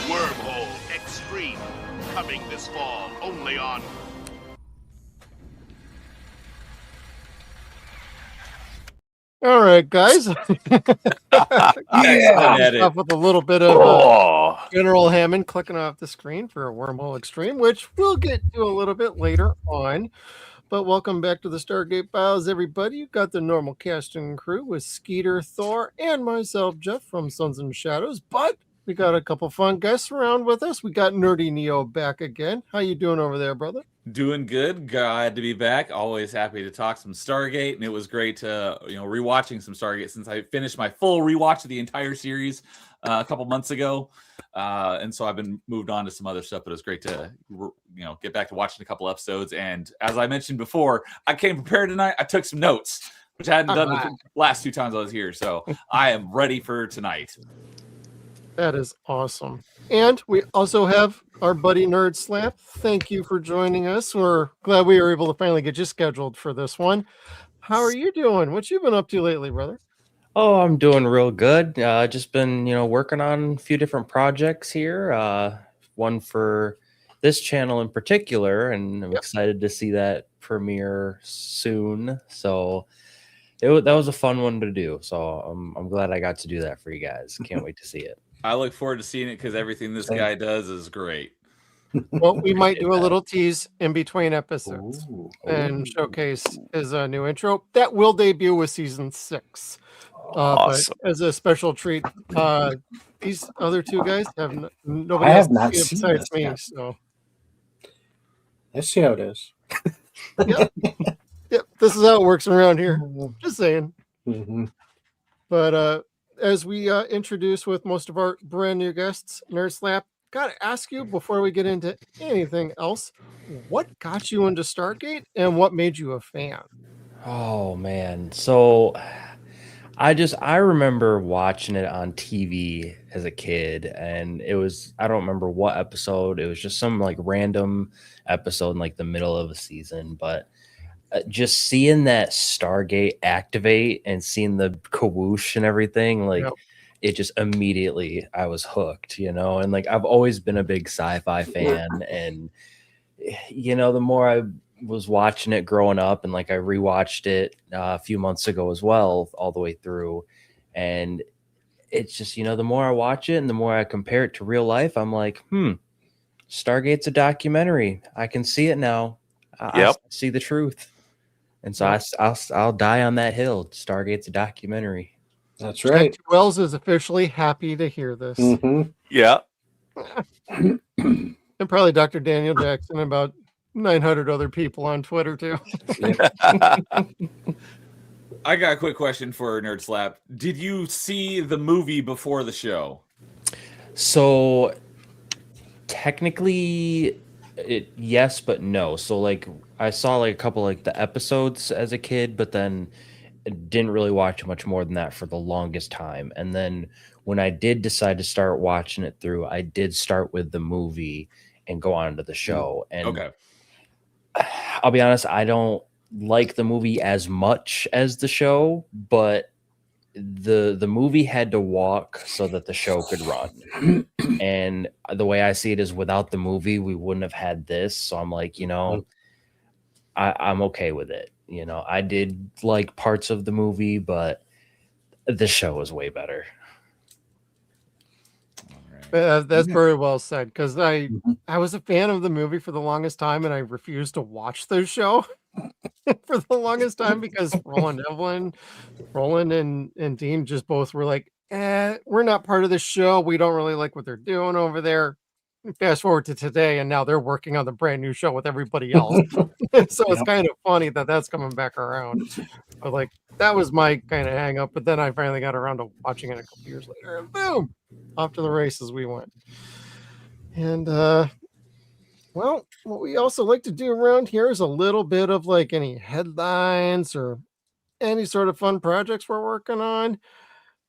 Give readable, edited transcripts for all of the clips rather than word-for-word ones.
Wormhole X-Treme, coming this fall, only on... All right, guys. Off with a little bit of General Hammond clicking off the screen for a Wormhole X-Treme, which we'll get to a little bit later on. But welcome back to the Stargate Files, everybody. You've got the normal cast and crew with Skeeter, Thor, and myself, Jeff, from Suns and Shadows. But we got a couple fun guests around with us. We got NerdyNeo back again. How you doing over there, brother? Doing good. Glad to be back. Always happy to talk some Stargate, and it was great to rewatching some Stargate since I finished my full rewatch of the entire series a couple months ago, and so I've been moved on to some other stuff. But it was great to get back to watching a couple episodes. And as I mentioned before, I came prepared tonight. I took some notes, which I hadn't done the last 2 times I was here, so I am ready for tonight. That is awesome. And we also have our buddy NerdSlap. Thank you for joining us. We're glad we were able to finally get you scheduled for this one. How are you doing? What you been up to lately, brother? Oh, I'm doing real good. Just been, working on a few different projects here. One for this channel in particular, and I'm excited to see that premiere soon. So that was a fun one to do. So I'm glad I got to do that for you guys. Can't wait to see it. I look forward to seeing it because everything this guy does is great. Well, we might do a little tease in between episodes and showcase his new intro. That will debut with season 6. Awesome. But as a special treat, these other 2 guys have nobody I else have not seen it seen besides this me. yet. So Let's see how it is. Yep, this is how it works around here. Just saying. Mm-hmm. But as we introduce with most of our brand new guests, NerdSlap, gotta ask you before we get into anything else, what got you into Stargate and what made you a fan? Oh man. So I remember watching it on TV as a kid, and it was, I don't remember what episode. It was just some like random episode in like the middle of a season, but just seeing that Stargate activate and seeing the kawoosh and everything, like it just immediately, I was hooked, and like I've always been a big sci-fi fan, and the more I was watching it growing up, and like I rewatched it a few months ago as well, all the way through, and it's just, the more I watch it and the more I compare it to real life, I'm like, Stargate's a documentary. I can see it now. I see the truth. And so I'll die on that hill. Stargate's a documentary. That's right. Wells is officially happy to hear this. Mm-hmm. Yeah. And probably Dr. Daniel Jackson and about 900 other people on Twitter too. I got a quick question for NerdSlap. Did you see the movie before the show? So technically, yes, but no. So like I saw like a couple like the episodes as a kid, but then didn't really watch much more than that for the longest time. And then when I did decide to start watching it through, I did start with the movie and go on to the show. And Okay. I'll be honest, I don't like the movie as much as the show, but the movie had to walk so that the show could run. And the way I see it is without the movie, we wouldn't have had this. So I'm like, I'm okay with it. I did like parts of the movie, but the show was way better. That's very well said, because I was a fan of the movie for the longest time, and I refused to watch the show for the longest time because Roland and Dean just both were like, we're not part of the show. We don't really like what they're doing over there. Fast forward to today, and now they're working on the brand new show with everybody else. So it's kind of funny that that's coming back around. But like that was my kind of hang up. But then I finally got around to watching it a couple years later, and boom, off to the races we went. And well, what we also like to do around here is a little bit of like any headlines or any sort of fun projects we're working on.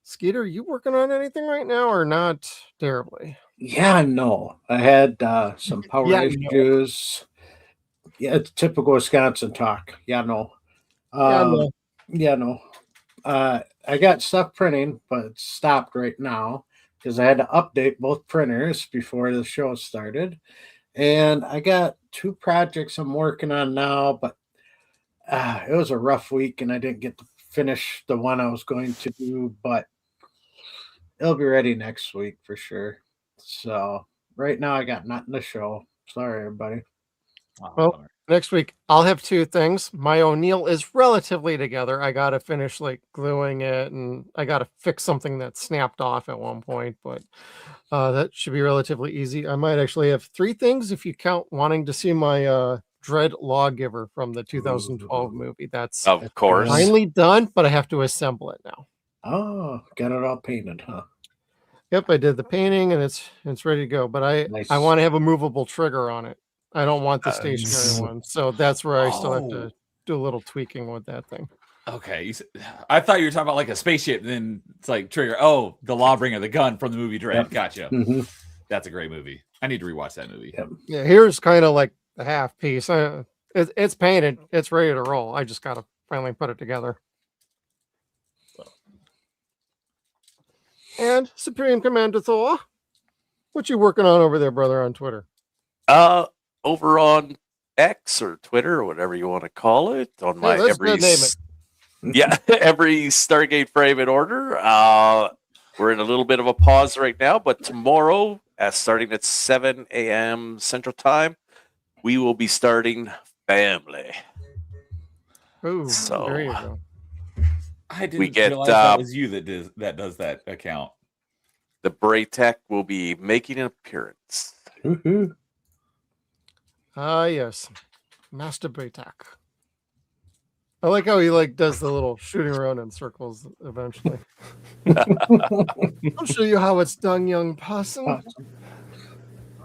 Skeeter, are you working on anything right now or not terribly? Yeah, no. I had some power issues. Yeah, it's typical Wisconsin talk. Yeah, no. I got stuff printing, but it's stopped right now because I had to update both printers before the show started. And I got 2 projects I'm working on now, but it was a rough week and I didn't get to finish the one I was going to do, but it'll be ready next week for sure. So right now I got nothing to show. Sorry, everybody. Well, next week I'll have 2 things. My O'Neill is relatively together. I got to finish like gluing it, and I got to fix something that snapped off at one point, but that should be relatively easy. I might actually have 3 things if you count wanting to see my Dread Lawgiver from the 2012 movie. That's of course finally done, but I have to assemble it now. Oh, got it all painted, huh? Yep, I did the painting and it's ready to go, but I want to have a movable trigger on it. I don't want the stationary one. So that's where I still have to do a little tweaking with that thing. Okay. I thought you were talking about like a spaceship, and then it's like trigger. Oh, the Lawbringer, the gun from the movie Dread. Yep. Gotcha. Mm-hmm. That's a great movie. I need to rewatch that movie. Yep. Yeah, here's kind of like the half piece. It's painted. It's ready to roll. I just got to finally put it together. And Supreme Commander Thor, what you working on over there, brother, on Twitter? Over on X or Twitter or whatever you want to call it, on my every Stargate frame in order. We're in a little bit of a pause right now, but tomorrow, starting at 7 a.m. Central Time, we will be starting Family. Ooh, so there you go. I didn't realize that was you that does that account. The Braytech will be making an appearance. Mm-hmm. Yes, Master Braytech. I like how he does the little shooting around in circles eventually. I'll show you how it's done, young person.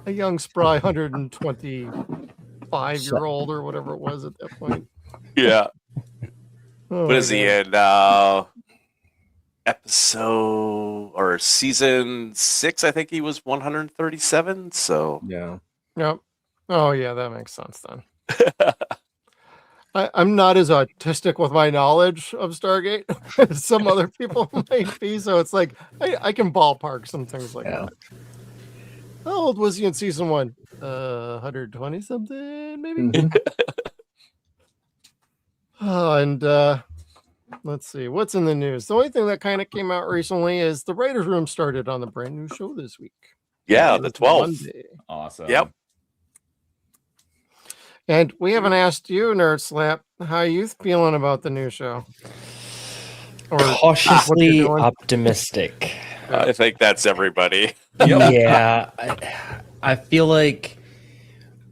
A young spry 125-year-old or whatever it was at that point. Yeah. Oh, what is he in? Episode or season 6? I think he was 137. So yeah. Yep. Oh yeah, that makes sense then. I'm not as autistic with my knowledge of Stargate as some other people might be, so it's like I can ballpark some things like that. How old was he in season 1? 120 something, maybe. Mm-hmm. And let's see what's in the news. The only thing that kind of came out recently is the writers' room started on the brand new show this week. Yeah, the 12th. Monday. Awesome. Yep. And we haven't asked you, NerdSlap, how you feeling about the new show? Or cautiously optimistic. I think that's everybody. Yeah, I feel like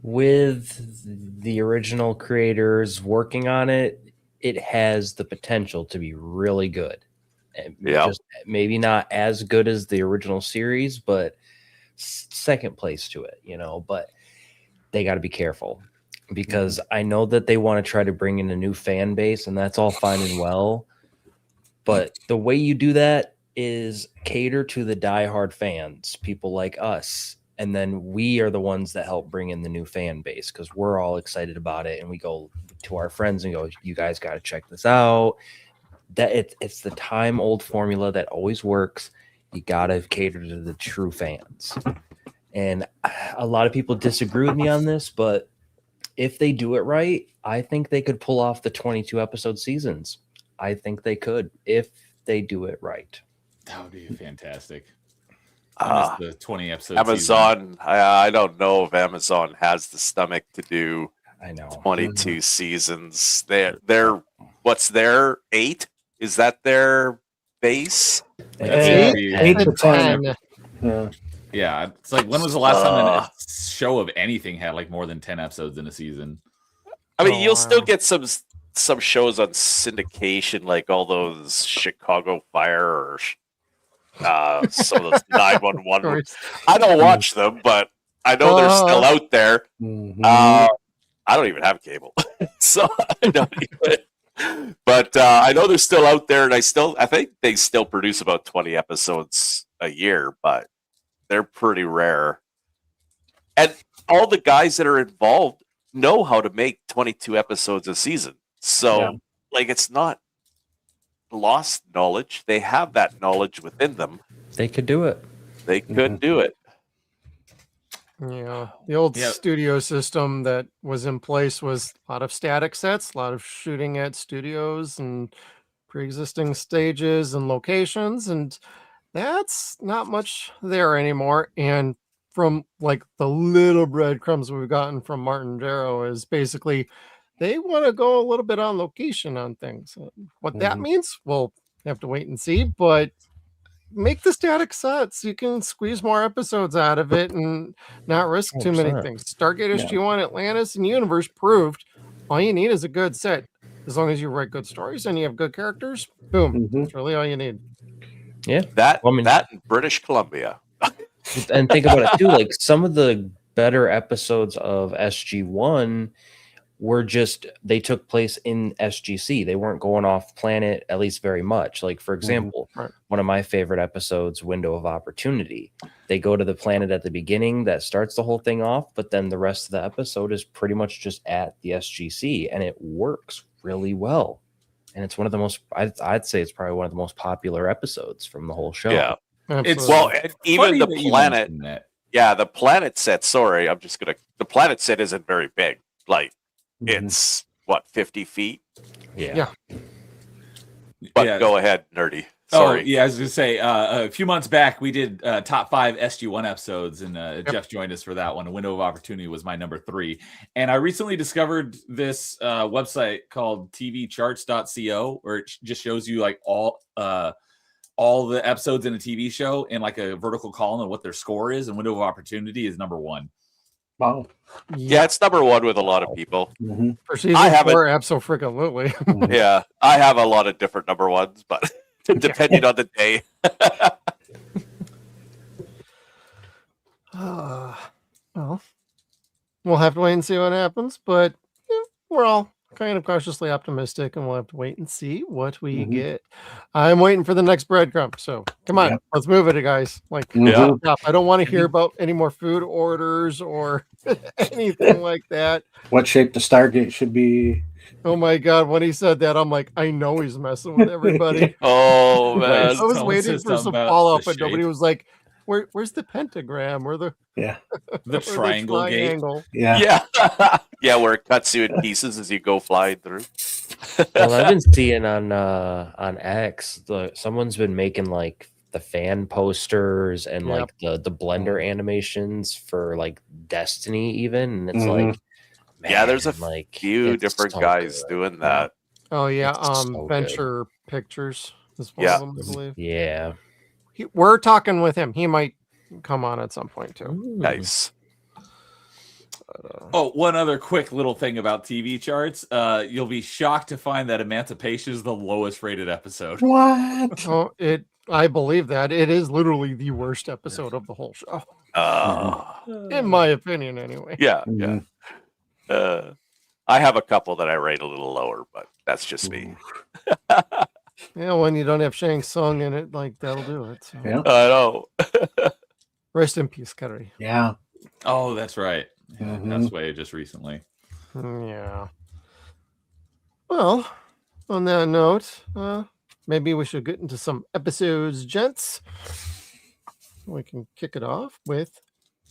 with the original creators working on it, it has the potential to be really good. Yeah. Just maybe not as good as the original series, but second place to it, but they got to be careful because I know that they want to try to bring in a new fan base, and that's all fine and well. But the way you do that is cater to the diehard fans, people like us. And then we are the ones that help bring in the new fan base because we're all excited about it. And we go to our friends and go, you guys got to check this out. That it's the time old formula that always works. You got to cater to the true fans. And a lot of people disagree with me on this, but if they do it right, I think they could pull off the 22 episode seasons. I think they could if they do it right. That would be fantastic. I missed the 20 episode Amazon. I don't know if Amazon has the stomach to do. I know 22 seasons. They're what's their 8? Is that their base? 8 to 10. Yeah, it's like when was the last time a show of anything had like more than 10 episodes in a season? I mean, you'll still get some shows on syndication, like all those Chicago Fire or some of those 911. I don't watch them, but I know they're still out there. I don't even have cable, so I don't even. But I know they're still out there, and I think they still produce about 20 episodes a year, but they're pretty rare. And all the guys that are involved know how to make 22 episodes a season. So, like, it's not lost knowledge. They have that knowledge within them. They could do it. They could do it. Yeah. The old studio system that was in place was a lot of static sets, a lot of shooting at studios and pre-existing stages and locations. And that's not much there anymore. And from like the little breadcrumbs we've gotten from Martin Darrow is basically they want to go a little bit on location on things. What that means, we'll have to wait and see, but make the static sets. You can squeeze more episodes out of it and not risk too many things. Stargate SG-1, Atlantis, and Universe proved all you need is a good set. As long as you write good stories and you have good characters, boom. That's really all you need. Yeah. That in British Columbia. And think about it too, like some of the better episodes of SG-1 were they took place in SGC. They weren't going off planet, at least very much. Like, for example, one of my favorite episodes, Window of Opportunity. They go to the planet at the beginning that starts the whole thing off, but then the rest of the episode is pretty much just at the SGC, and it works really well. And it's one of the most, I'd say it's probably one of the most popular episodes from the whole show. Yeah. Absolutely. Even the planet. Yeah, the planet set, the planet set isn't very big. Like, it's what, 50 feet? Yeah. But go ahead, Nerdy. Sorry. Oh, yeah, I was going to say, a few months back, we did top 5 SG-1 episodes, and Jeff joined us for that one. A Window of Opportunity was my number 3. And I recently discovered this website called tvcharts.co, where it just shows you like all the episodes in a TV show in like a vertical column and what their score is, and Window of Opportunity is number 1. Wow. Yeah, it's number 1 with a lot of people. For season 4, absolutely. Yeah, I have a lot of different number 1s, but depending on the day. Well, we'll have to wait and see what happens, but we're all kind of cautiously optimistic, and we'll have to wait and see what we get. I'm waiting for the next breadcrumb, so come on, let's move it, guys. Like, I don't want to hear about any more food orders or anything like that. What shape the Stargate should be. Oh my God, when he said that, I'm like, I know he's messing with everybody. Oh, man. I was waiting for some follow-up, but nobody was like, where's the pentagram or the the triangle gate? Yeah, where it cuts you in pieces as you go flying through. Well, I've been seeing on X, someone's been making like the fan posters and like the blender animations for like Destiny even, and it's like, man, there's a few different guys doing that. Oh yeah, Venture Pictures is one of them, I believe. Yeah. We're talking with him. He might come on at some point too. Nice. Oh, one other quick little thing about TV charts. You'll be shocked to find that Emancipation is the lowest rated episode. What? Oh, I believe that it is literally the worst episode of the whole show, in my opinion, anyway. Yeah, Mhm. yeah. I have a couple that I rate a little lower, but that's just me. Yeah, when you don't have Shang Tsung in it, like that'll do it. So. Yeah. I know. Rest in peace, Kerry. Yeah. Oh, that's right. Yeah, Mhm. passed away just recently. Yeah. Well, on that note, maybe we should get into some episodes, gents. We can kick it off with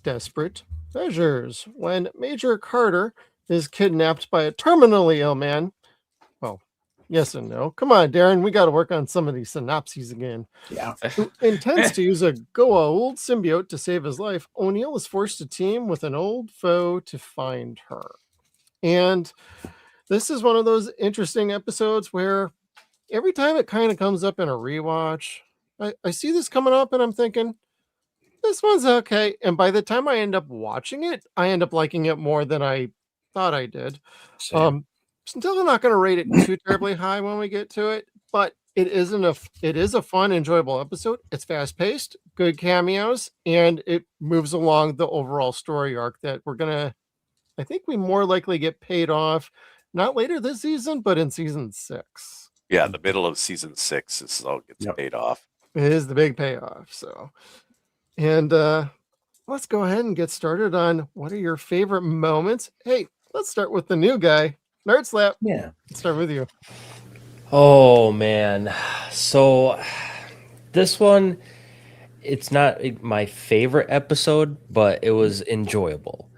Desperate Measures. When Major Carter is kidnapped by a terminally ill man. Well, yes and no. Come on, Darren. We got to work on some of these synopses again. Yeah. Who intends to use a old symbiote to save his life, O'Neill is forced to team with an old foe to find her. And this is one of those interesting episodes where every time it kind of comes up in a rewatch, I see this coming up and I'm thinking, this one's okay. And by the time I end up watching it, I end up liking it more than I thought I did. Same. Still not going to rate it too terribly high when we get to it, but it is a fun, enjoyable episode. It's fast paced, good cameos, and it moves along the overall story arc that I think we more likely get paid off, not later this season, but in season 6. Yeah, the middle of season 6 is all gets Yep. paid off. It is the big payoff. So, and let's go ahead and get started on what are your favorite moments. Hey, let's start with the new guy, NerdSlap. Yeah. Let's start with you. Oh man. So this one, it's not my favorite episode, but it was enjoyable.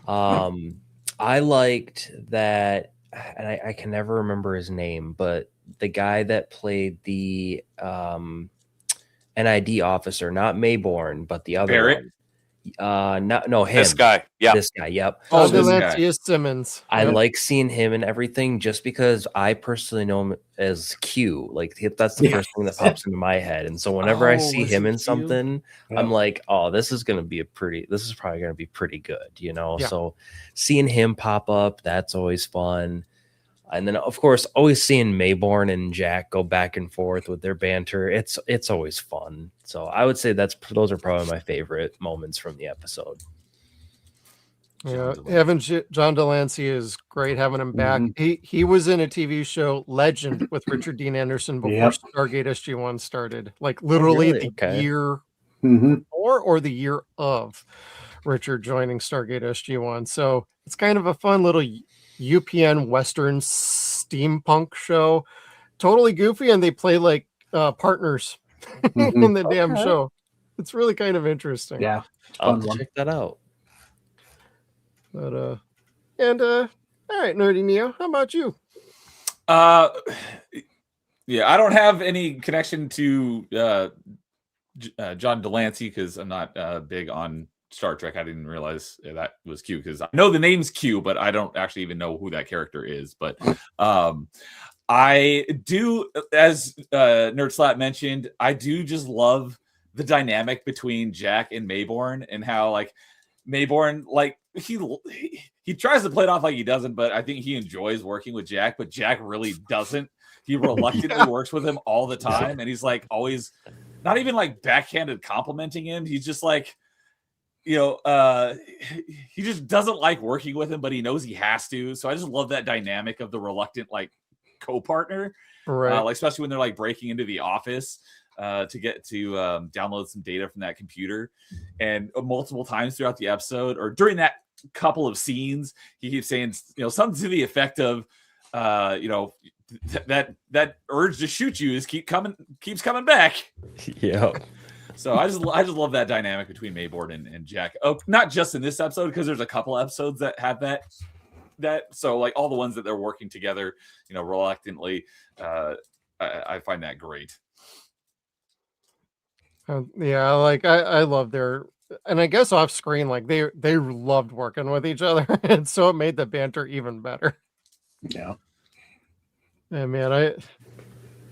I liked that, and I can never remember his name, but the guy that played the NID officer, not Mayborn, but the other Barrett? one. No, him. This guy, yeah. This guy, yep. Oh, John this guy. Delancey Simmons. I Yep. like seeing him and everything just because I personally know him as Q. Like that's the Yeah. first thing that pops into my head. And so whenever I Oh, see was him he in Q? something, Yeah. I'm like, oh, this is probably gonna be pretty good, you know. Yeah. So seeing him pop up, that's always fun. And then of course, always seeing Mayborn and Jack go back and forth with their banter. It's always fun. So I would say those are probably my favorite moments from the episode. Yeah, having John Delancey is great. Having him back, he was in a TV show Legend with Richard Dean Anderson before Yep. Stargate SG-1 started. Like literally really? the Okay. year Mm-hmm. before or the year of Richard joining Stargate SG-1. So it's kind of a fun little UPN Western steampunk show. Totally goofy, and they play like partners in the damn Okay. show. It's really kind of interesting. Yeah. I'll Fun one. check that out. But all right, NerdyNeo, how about you? Yeah, I don't have any connection to John Delancey because I'm not big on Star Trek. I didn't realize that was Q because I know the name's Q, but I don't actually even know who that character is. But I do, as NerdSlap mentioned, I do just love the dynamic between Jack and Mayborn and how like Mayborn, like he tries to play it off like he doesn't, but I think he enjoys working with Jack, but Jack really doesn't. He reluctantly works with him all the time, and he's like always not even like backhanded complimenting him. He's just like, you know, he just doesn't like working with him, but he knows he has to. So I just love that dynamic of the reluctant like co-partner, Right. like especially when they're like breaking into the office to get to download some data from that computer. And multiple times throughout the episode or during that couple of scenes, he keeps saying, you know, something to the effect of, you know, that urge to shoot you keeps coming back. Yeah. So I just love that dynamic between Mayborn and Jack. Oh, not just in this episode, because there's a couple episodes that have that. So like all the ones that they're working together, you know, reluctantly, I find that great. Yeah, like I love their, and I guess off screen, like they loved working with each other, and so it made the banter even better. Yeah. And man,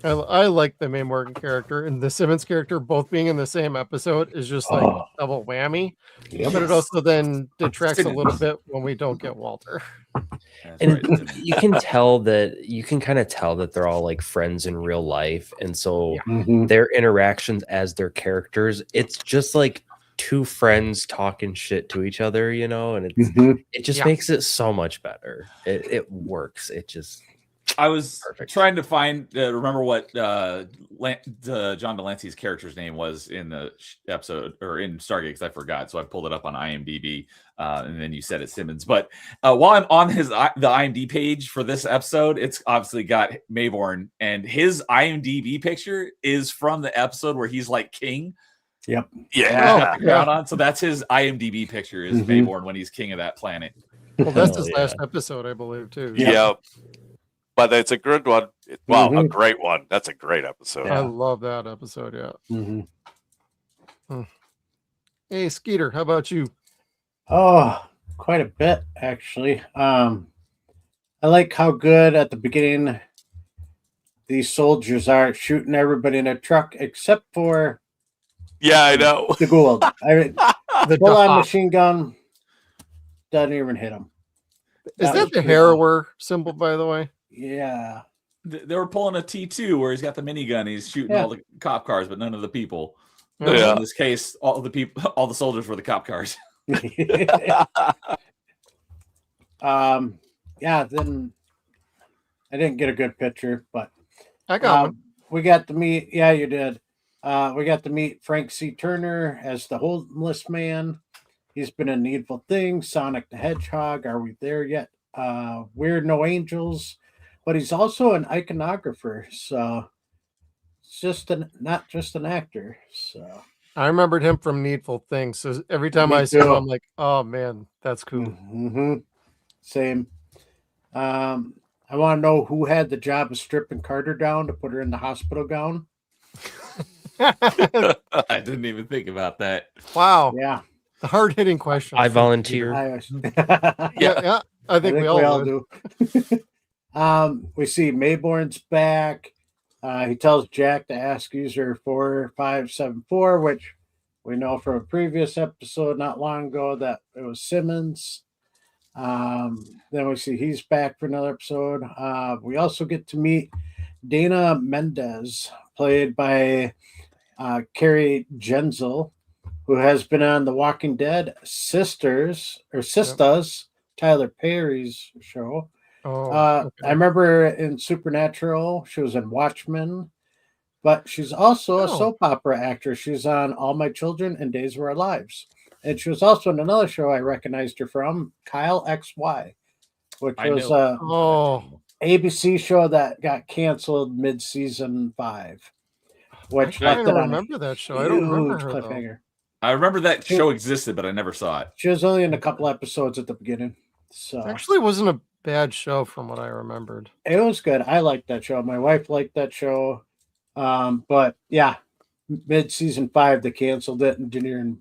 I like the Mae Morgan character and the Simmons character both being in the same episode is just like double whammy. Yep. But it also then detracts a little Simmons. bit when we don't get Walter. That's And right, Simmons. you can kind of tell that they're all like friends in real life, and so Mhm. their interactions as their characters, it's just like two friends talking shit to each other, you know, and Mhm. it just Yeah. makes it so much better. It works. It just I was Perfect. trying to find remember what John Delancey's character's name was in the episode or in Stargate because I forgot, so I pulled it up on IMDb, and then you said it's Simmons. But while I'm on the IMDb page for this episode, it's obviously got Mayborn, and his IMDb picture is from the episode where he's like king. Yep. Yeah. Got the crown on, so that's his IMDb picture is Mhm. Mayborn when he's king of that planet. Well, that's Hell his yeah. last episode, I believe, too. Yep. But it's a good one. Wow, a Mhm. great one. That's a great episode. I love that episode. Yeah. Mhm. Hey, Skeeter, how about you? Oh, quite a bit actually. I like how good at the beginning these soldiers are shooting everybody in a truck except for Yeah, I know. the Gould. I mean, The full on Dahak. machine gun doesn't even hit him. Is was that the pretty cool. harrower symbol, by the way? Yeah. They were pulling a T2 where he's got the minigun. He's shooting Yeah. all the cop cars, but none of the people. Yeah. In this case, all the soldiers were the cop cars. Yeah, then I didn't get a good picture, but I got one. we got to meet. Yeah, you did. We got to meet Frank C. Turner as the homeless man. He's been in Needful Things, Sonic the Hedgehog. Are we there yet? Weird No Angels, but he's also an iconographer. So it's just not just an actor. So I remembered him from Needful Things. So every time Me I see him, too. I'm like, oh man, that's cool. hmm same. I want to know who had the job of stripping Carter down to put her in the hospital gown. I didn't even think about that. Wow. Yeah, The hard hitting question. I volunteer. Yeah. I think we all do. do. We see Mayborn's back. He tells Jack to ask user 4574, which we know from a previous episode not long ago that it was Simmons. Then we see he's back for another episode. We also get to meet Dana Mendez, played by Carrie Genzel, who has been on The Walking Dead, Sisters, Tyler Perry's show. Oh, I okay. remember in Supernatural, she was in Watchmen, but she's also a Oh. soap opera actress. She's on All My Children and Days of Our Lives. And she was also in another show I recognized her from, Kyle XY, which I was know. a Oh, ABC show that got canceled mid-season 5, which I left kind it of on a remember that show. I don't remember huge her though. cliffhanger. I remember that show existed, but I never saw it. She was only in a couple episodes at the beginning, so Actually, it wasn't a bad show from what I remembered. it was good. I liked that show. My wife liked that show, but yeah, mid-season 5 they canceled it and didn't even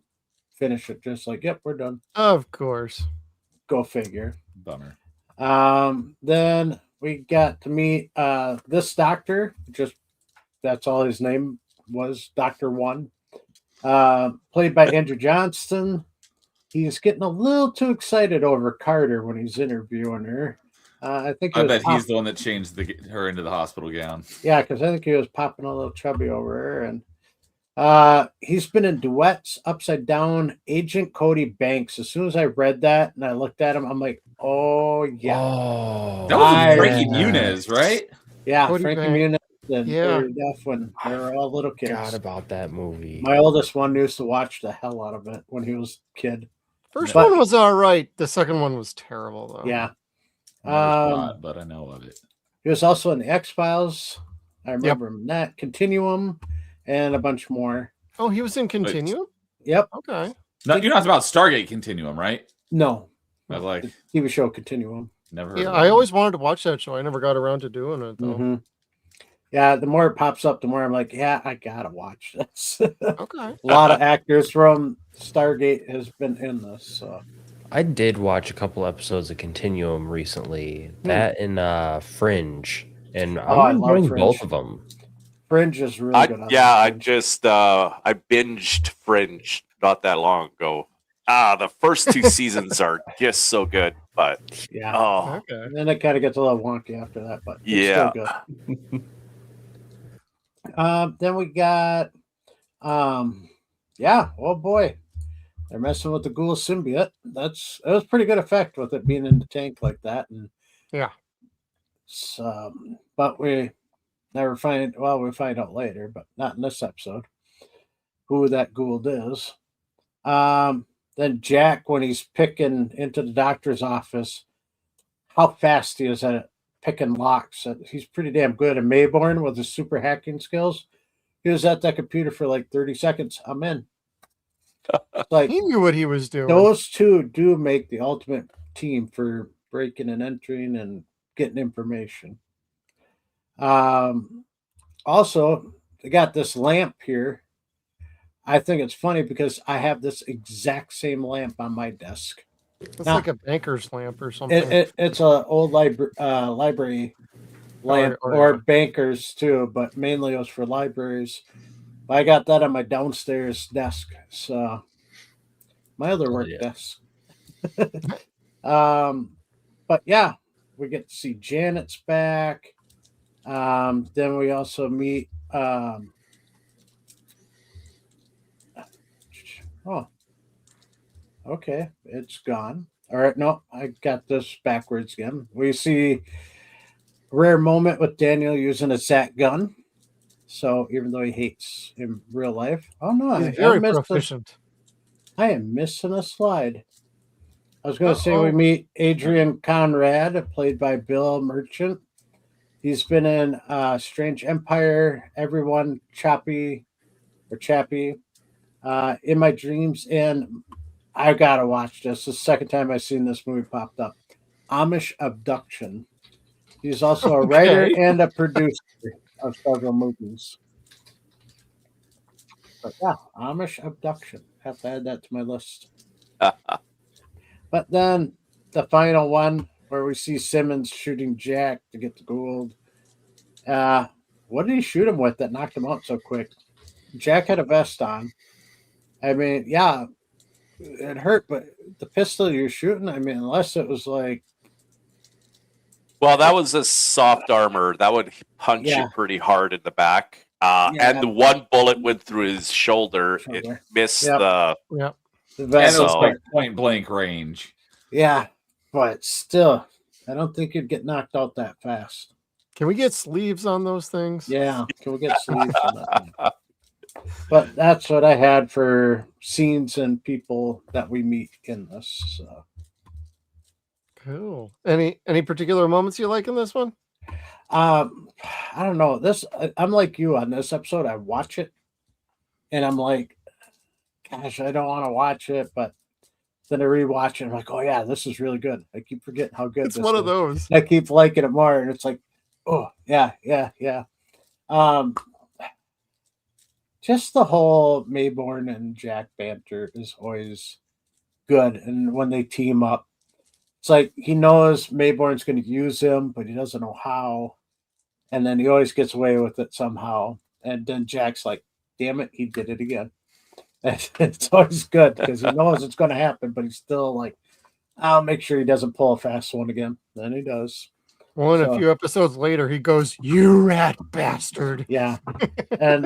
finish it. Just like, yep, we're done. Of course. Go figure. Bummer. Then we got to meet this doctor. Just that's all his name was, Dr. One, played by Andrew Johnston. He's getting a little too excited over Carter when he's interviewing her. I think I bet he's the one that changed her into the hospital gown. yeah, because I think he was popping a little chubby over her, and he's been in Duets, Upside Down, Agent Cody Banks. As soon as I read that and I looked at him, I'm like, oh yeah, Oh, That was I- Frankie Muniz, right? yeah, Cody Frankie Banks. Muniz and Yeah. Larry Duff when they were all little kids. forgot about that movie. My oldest one used to watch the hell out of it when he was a kid. First But- one was all right. The second one was terrible though. Yeah. I never saw it, but I know of it. He was also in the X-Files. I remember him in that, Continuum, and a bunch more. Oh, he was in Continuum? Yep. Okay. No, you're not about Stargate Continuum, right? No. I was like, The TV show Continuum. never heard Yeah, of I it. always wanted to watch that show. I never got around to doing it though. Mhm. Yeah, the more it pops up, the more I'm like, yeah, I gotta watch this. A Okay. lot of actors from Stargate has been in this. So I did watch a couple episodes of Continuum recently. That and Fringe, and Oh, I I'm love enjoying Fringe. both of them. Fringe is really good. I just I binged Fringe not that long ago. The first 2 seasons are just so good, but okay. And then it kind of gets a little wonky after that, but it's still good. Then we got oh boy, they're messing with the ghoul symbiote. It was pretty good effect with it being in the tank like that, and but we never find. Well, we find out later, but not in this episode who that Gould is. Then Jack, when he's picking into the doctor's office, how fast he is at picking locks. He's pretty damn good. And Mayborn with his super hacking skills, he was at that computer for like 30 seconds. I'm in. Like, he knew what he was doing. Those two do make the ultimate team for breaking and entering and getting information. Also, they got this lamp here. I think it's funny because I have this exact same lamp on my desk. It's like a banker's lamp or something. It's an old library lamp or bankers too, but mainly it was for libraries. But I got that on my downstairs desk. So my other work desk. But yeah, we get to see Janet's back. Then we also meet okay, it's gone. All right, no, I got this backwards again. We see a rare moment with Daniel using a Zat gun. So even though he hates in real life, he's very proficient. I am missing a slide. I was going to say we meet Adrian Conrad, played by Bill Merchant. He's been in Strange Empire, Everyone, Chappie, In My Dreams, and I gotta watch this. The second time I've seen this movie popped up. Amish Abduction. He's also a writer and a producer of several movies. But yeah, Amish Abduction. Have to add that to my list. But then the final one where we see Simmons shooting Jack to get the gold. What did he shoot him with that knocked him out so quick? Jack had a vest on. I mean, yeah, it hurt, but the pistol you're shooting, I mean, unless it was like... Well, that was a soft armor. That would punch you pretty hard in the back. And the one bullet went through his shoulder. It missed the... Yeah. And it was like point blank range. Yeah, but still, I don't think you'd get knocked out that fast. Can we get sleeves on those things? Yeah, can we get sleeves on that? But that's what I had for scenes and people that we meet in this. So. Cool. Any particular moments you like in this one? I don't know. I'm like you on this episode. I watch it, and I'm like, gosh, I don't want to watch it, but then I rewatch it. And I'm like, oh yeah, this is really good. I keep forgetting how good it's one of those. I keep liking it more, and it's like, oh yeah. Just the whole Mayborn and Jack banter is always good, and when they team up, it's like he knows Mayborn's going to use him, but he doesn't know how, and then he always gets away with it somehow. And then Jack's like, "Damn it, he did it again." It's always good because he knows it's going to happen, but he's still like, "I'll make sure he doesn't pull a fast one again." Then he does. Well, and a few episodes later, he goes, "You rat bastard!" Yeah, and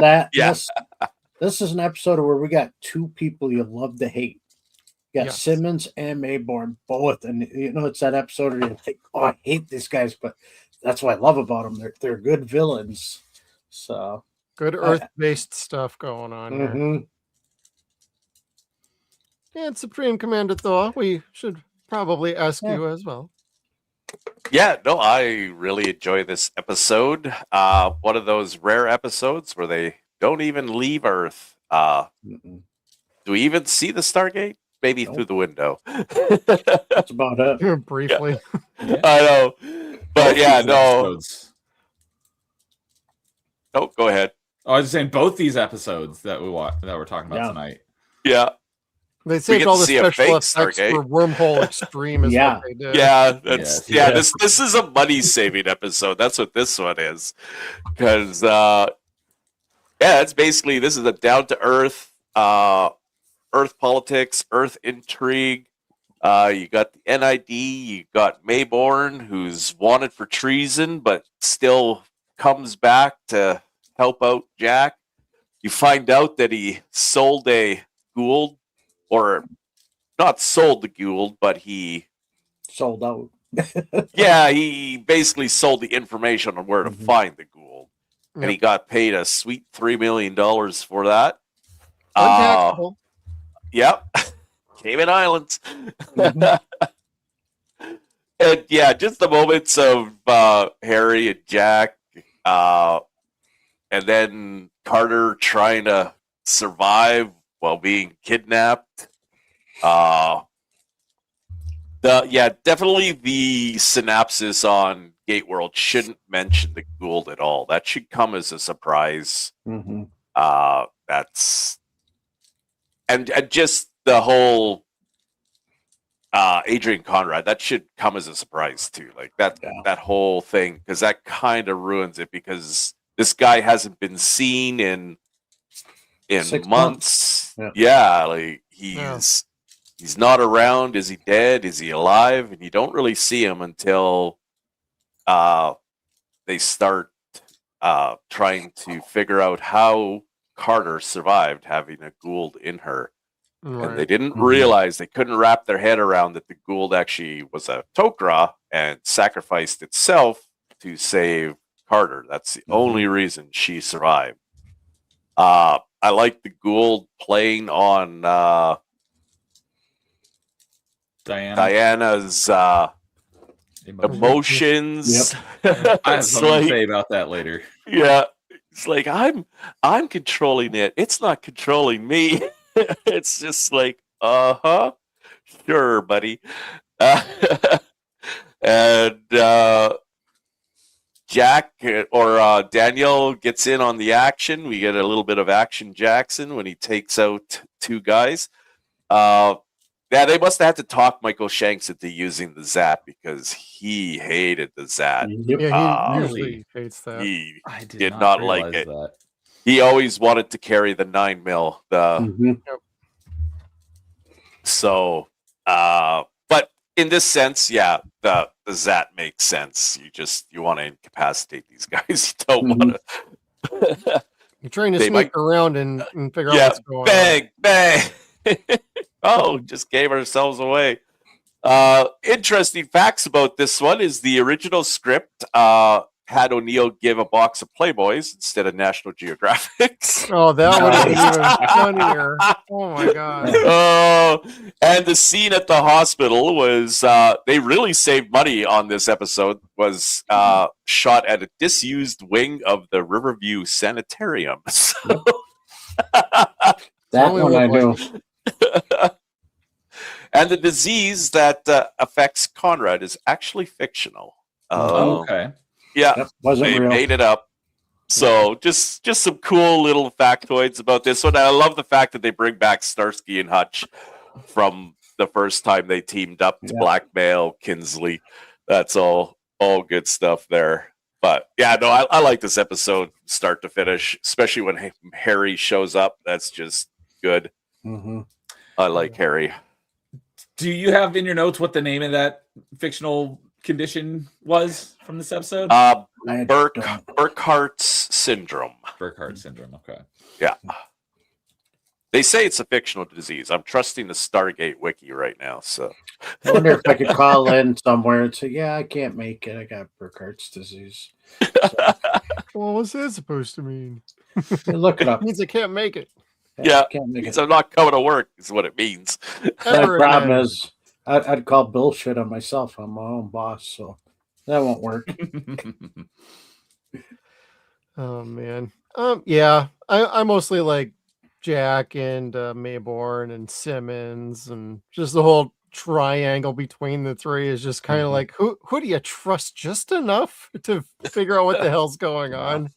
this is an episode where we got two people you love to hate. You got Simmons and Mayborn both, and it's that episode where you're like, "Oh, I hate these guys," but that's what I love about them. They're good villains. So good Earth-based stuff going on here. And Supreme Commander Thor, we should probably ask you as well. Yeah, no, I really enjoy this episode. One of those rare episodes where they don't even leave Earth. Do we even see the Stargate? Maybe through the window. That's about it. Briefly. Yeah. I know. But yeah, no. Oh, go ahead. I was just saying both these episodes that we're talking about tonight. Yeah. They saved all the special effects for Wormhole X-Treme is what they did. Yeah, this is a money-saving episode. That's what this one is. Because Yeah, it's basically this is a down to earth, earth politics, earth intrigue. You got the NID, you got Mayborn, who's wanted for treason, but still comes back to help out Jack. You find out that he sold a Gould, or not sold the Gould, but he Sold out. yeah, he basically sold the information on where to find the Gould, and he got paid a sweet $3 million for that. Untaxable. Yep, Cayman Islands. And yeah, just the moments of Harry and Jack, and then Carter trying to survive while being kidnapped. Definitely the synopsis on Gate World shouldn't mention the Gould at all. That should come as a surprise. Mm-hmm. That's and just the whole Adrian Conrad, that should come as a surprise too. Like that whole thing, because that kind of ruins it, because this guy hasn't been seen in 6 months. Yeah. Like he's not around. Is he dead? Is he alive? And you don't really see him until they start trying to figure out how Carter survived having a Gould in her. Right. And they didn't realize, they couldn't wrap their head around that the Gould actually was a Tok'ra and sacrificed itself to save Carter. That's the only reason she survived. I like the Gould playing on Diana's emotions. I have something like, to say about that later. Yeah, it's like I'm controlling it. It's not controlling me. It's just like, sure, buddy. And Jack or Daniel gets in on the action. We get a little bit of Action Jackson when he takes out two guys. Yeah, they must have had to talk Michael Shanks into using the Zat, because he hated the Zat. Yeah, he usually hates that. He I did not like realize it. that. He always wanted to carry the 9mm. So, but in this sense, yeah, the Zat makes sense. You want to incapacitate these guys. You don't want to. You're trying to sneak around and figure out what's going on. Bang. Oh, just gave ourselves away. Interesting facts about this one is the original script had O'Neill give a box of Playboys instead of National Geographics. Oh, that would have been even funnier. Oh my god. And the scene at the hospital was they really saved money on this episode, was shot at a disused wing of the Riverview Sanitarium. So that one I knew. And the disease that affects Conrad is actually fictional. Okay. Yeah, wasn't they real. made it up. So just some cool little factoids about this one. I love the fact that they bring back Starsky and Hutch from the first time they teamed up to blackmail Kinsley. That's all good stuff there. But yeah, no, I like this episode start to finish, especially when Harry shows up. That's just good. I like Harry. Do you have in your notes what the name of that fictional condition was from this episode? Burkhart's syndrome. Burkhardt syndrome. Okay. Yeah. They say it's a fictional disease. I'm trusting the Stargate wiki right now. So I wonder if I could call in somewhere and say, "Yeah, I can't make it. I got Burkhart's disease." Well, what's that supposed to mean? Look it up. It means I can't make it. Yeah, can't make it. I'm not coming to work is what it means. The problem is, I'd call bullshit on myself. I'm my own boss, so that won't work. Oh man. Yeah, I mostly like Jack and Mayborn and Simmons, and just the whole triangle between the three is just kind of like, who do you trust just enough to figure out what the hell's going on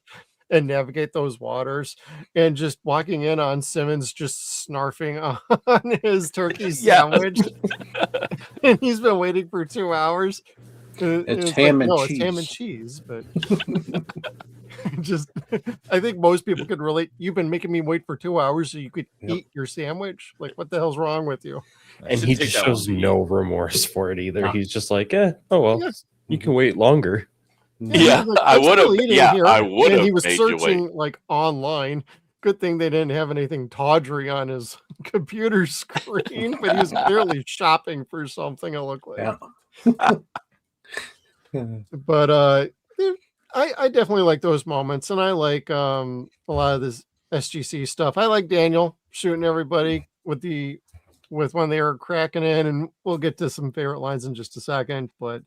and navigate those waters? And just walking in on Simmons just snarfing on his turkey sandwich, and he's been waiting for 2 hours. It's ham and cheese. It's ham and cheese, but Just, I think most people could relate. You've been making me wait for 2 hours so you could eat your sandwich. Like, what the hell's wrong with you? And he just shows no remorse for it either. He's just like, oh well, Yes. you can wait longer. Yeah, he's like, I "I'm would have. still eating Yeah, here." I would And have he was made you wait. searching like online. Good thing they didn't have anything tawdry on his computer screen, but he was clearly shopping for something. It looked like. But I definitely like those moments, and I like a lot of this SGC stuff. I like Daniel shooting everybody with when they were cracking in, and we'll get to some favorite lines in just a second. But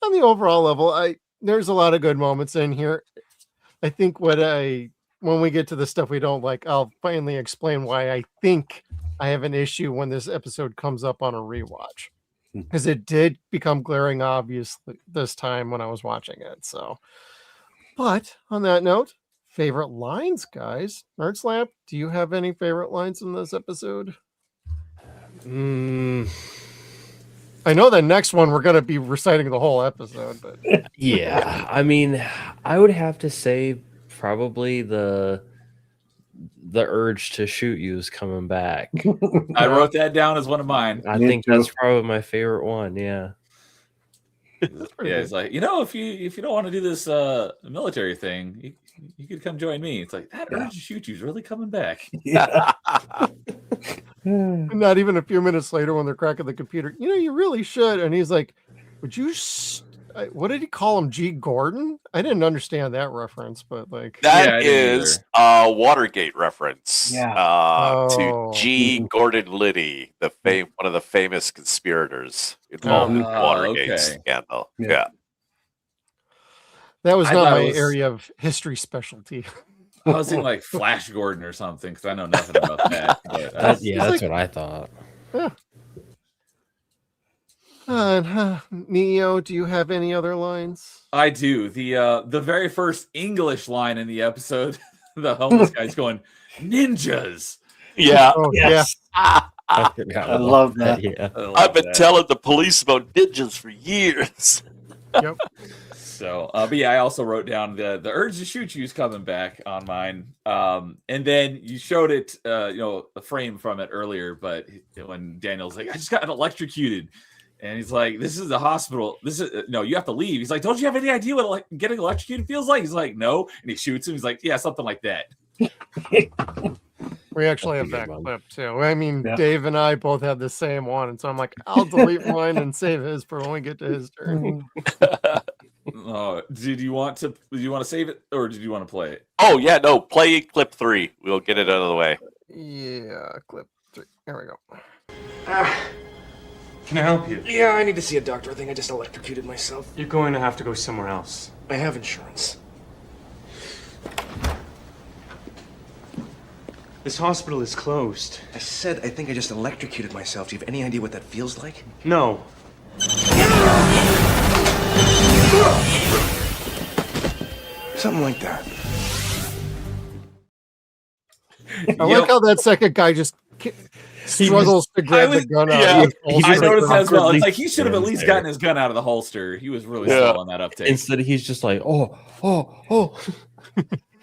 on the overall level, there's a lot of good moments in here. I think when we get to the stuff we don't like, I'll finally explain why I think I have an issue when this episode comes up on a rewatch, because it did become glaring obvious this time when I was watching it. So, but on that note, favorite lines, guys. NerdSlap, do you have any favorite lines in this episode? I know the next one we're going to be reciting the whole episode, but yeah, I mean, I would have to say probably the urge to shoot you is coming back. I wrote that down as one of mine. I think that's probably my favorite one. Yeah. Yeah, it's like, if you don't want to do this military thing, you could come join me. It's like that urge to shoot you is really coming back. Yeah. Not even a few minutes later when they're cracking the computer, you really should. And he's like, would you what did he call him? G. Gordon? I didn't understand that reference, but like that is a Watergate reference. To G. Gordon Liddy, one of the famous conspirators involved in the Watergate scandal. Yeah. That was not my area of history specialty. I was thinking like Flash Gordon or something, because I know nothing about that. But, that's what I thought. Yeah. Neo, do you have any other lines? I do. The very first English line in the episode, the homeless guy's going, "Ninjas." Yeah. Oh, yes. Yeah. I love that. Yeah. I've been telling the police about ninjas for years. Yep. So, but yeah, I also wrote down the urge to shoot you is coming back on mine. And then you showed it, a frame from it earlier, but when Daniel's like, I just got electrocuted. And he's like, this is the hospital. This is you have to leave. He's like, don't you have any idea what getting electrocuted feels like? He's like, no. And he shoots him. He's like, yeah, something like that. We actually have that clip too. I mean, Dave and I both had the same one. And so I'm like, I'll delete mine and save his for when we get to his turn. Did you want to save it, or did you want to play it? Oh yeah, no, play clip 3. We'll get it out of the way. Yeah, clip 3. There we go. Can I help you? Yeah, I need to see a doctor. I think I just electrocuted myself. You're going to have to go somewhere else. I have insurance. This hospital is closed. I said I think I just electrocuted myself. Do you have any idea what that feels like? No. Something like that. I like how that second guy just struggles to grab the gun out. I noticed that as well. It's like he should have at least gotten his gun out of the holster. He was really slow on that uptake. Instead, he's just like, oh.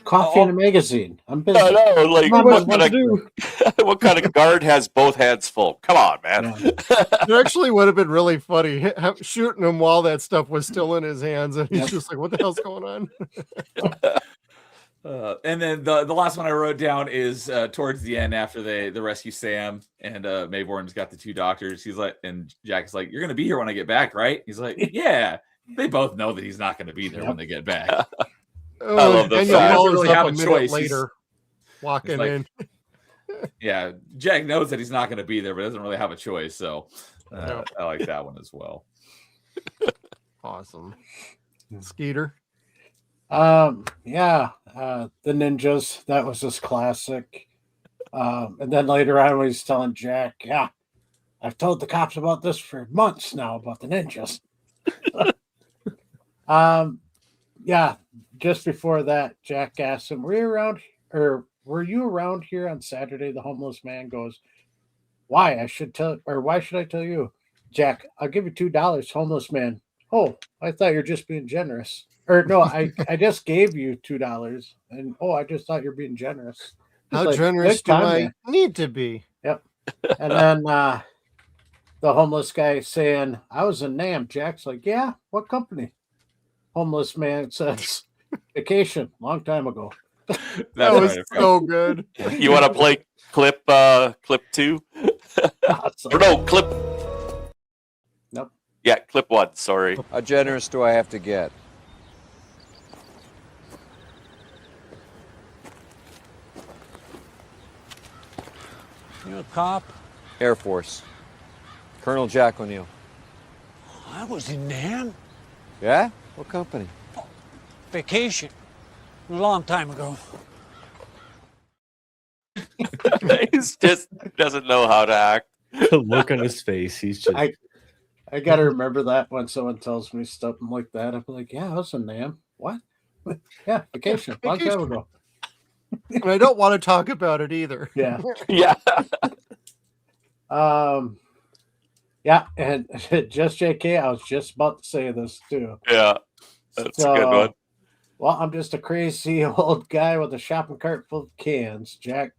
Coffee in a magazine. I'm busy. I know, like what kind of guard has both hands full? Come on, man. It actually would have been really funny shooting him while that stuff was still in his hands, and he's just like, "What the hell's going on?" And then the last one I wrote down is towards the end after they rescue Sam and Mayborn's got the 2 doctors. He's like, and Jack is like, "You're gonna be here when I get back, right?" He's like, "Yeah." They both know that he's not going to be there when they get back. I love that. And you really have a choice later, walking in. Yeah, Jack knows that he's not going to be there, but doesn't really have a choice. So I like that one as well. Awesome. Skeeter. The ninjas, that was just classic. And then later on when he's telling Jack, yeah, I've told the cops about this for months now, about the ninjas. Just before that, Jack asked him, were you around here on Saturday? The homeless man goes, why should I tell you? Jack, I'll give you $2, homeless man. Oh, I thought you were just being generous. Or no, I just gave you $2, and I just thought you're being generous. How Like, generous good do I comment. need to be? Yep. And then the homeless guy saying, "I was in NAM." Jack's like, "Yeah, what company?" Homeless man says, "Vacation, long time ago." That was so good. You want to play clip 2? Awesome. Or no, clip. Nope. Yeah, clip 1. Sorry. How generous do I have to get? You a cop? Air Force. Colonel Jack O'Neill. I was in NAM. Yeah? What company? Vacation. A long time ago. He's just doesn't know how to act. The look on his face, he's just. I got to remember that when someone tells me something like that. I'm like, "Yeah, I was in NAM. What? Yeah, vacation, long time ago." And I don't want to talk about it either. Yeah. Yeah. Yeah, and just JK, I was just about to say this too. Yeah. That's a good one. Well, I'm just a crazy old guy with a shopping cart full of cans, Jack.